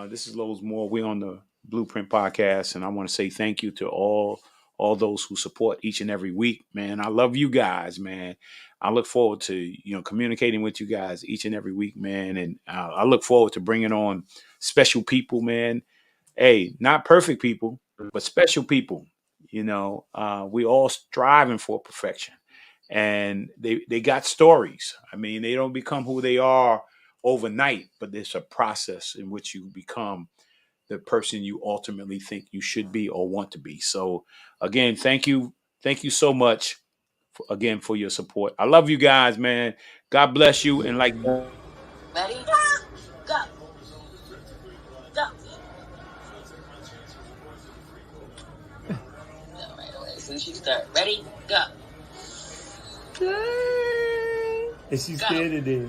This is Lowe's Moore. We're on the Blueprint Podcast, and I want to say thank you to all those who support each and every week, man. I love you guys, man. I look forward to, communicating with you guys each and every week, man. And I look forward to bringing on special people, man. Hey, not perfect people, but special people. We all striving for perfection, and they got stories. I mean, they don't become who they are overnight, but it's a process in which you become the person you ultimately think you should be or want to be. So again, thank you so much for your support. I love you guys, man. God bless you. And ready? Go. Go. Go right away. As soon as you start. Ready? Go. And she's standing there.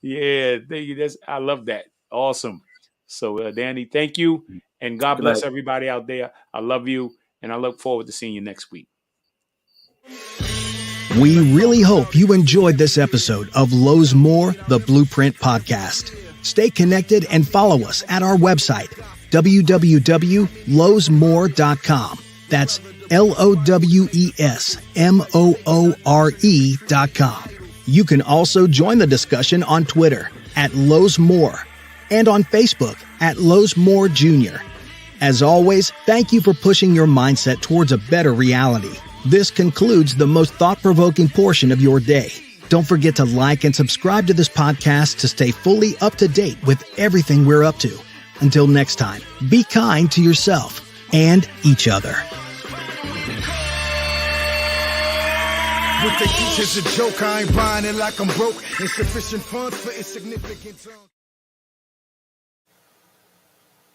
Yeah, thank you. I love that. Awesome. So Danny, thank you, and God bless everybody out there. I love you, and I look forward to seeing you next week. We really hope you enjoyed this episode of Lowe's Moore, the Blueprint Podcast. Stay connected and follow us at our website, www.lowesmore.com. That's LOWESMOORE.com. You can also join the discussion on Twitter at Lowe's Moore and on Facebook at Lowe's Moore Jr. As always, thank you for pushing your mindset towards a better reality. This concludes the most thought-provoking portion of your day. Don't forget to like and subscribe to this podcast to stay fully up to date with everything we're up to. Until next time, be kind to yourself and each other. What they teach is a joke, I ain't buying it like I'm broke. Insufficient funds for insignificant.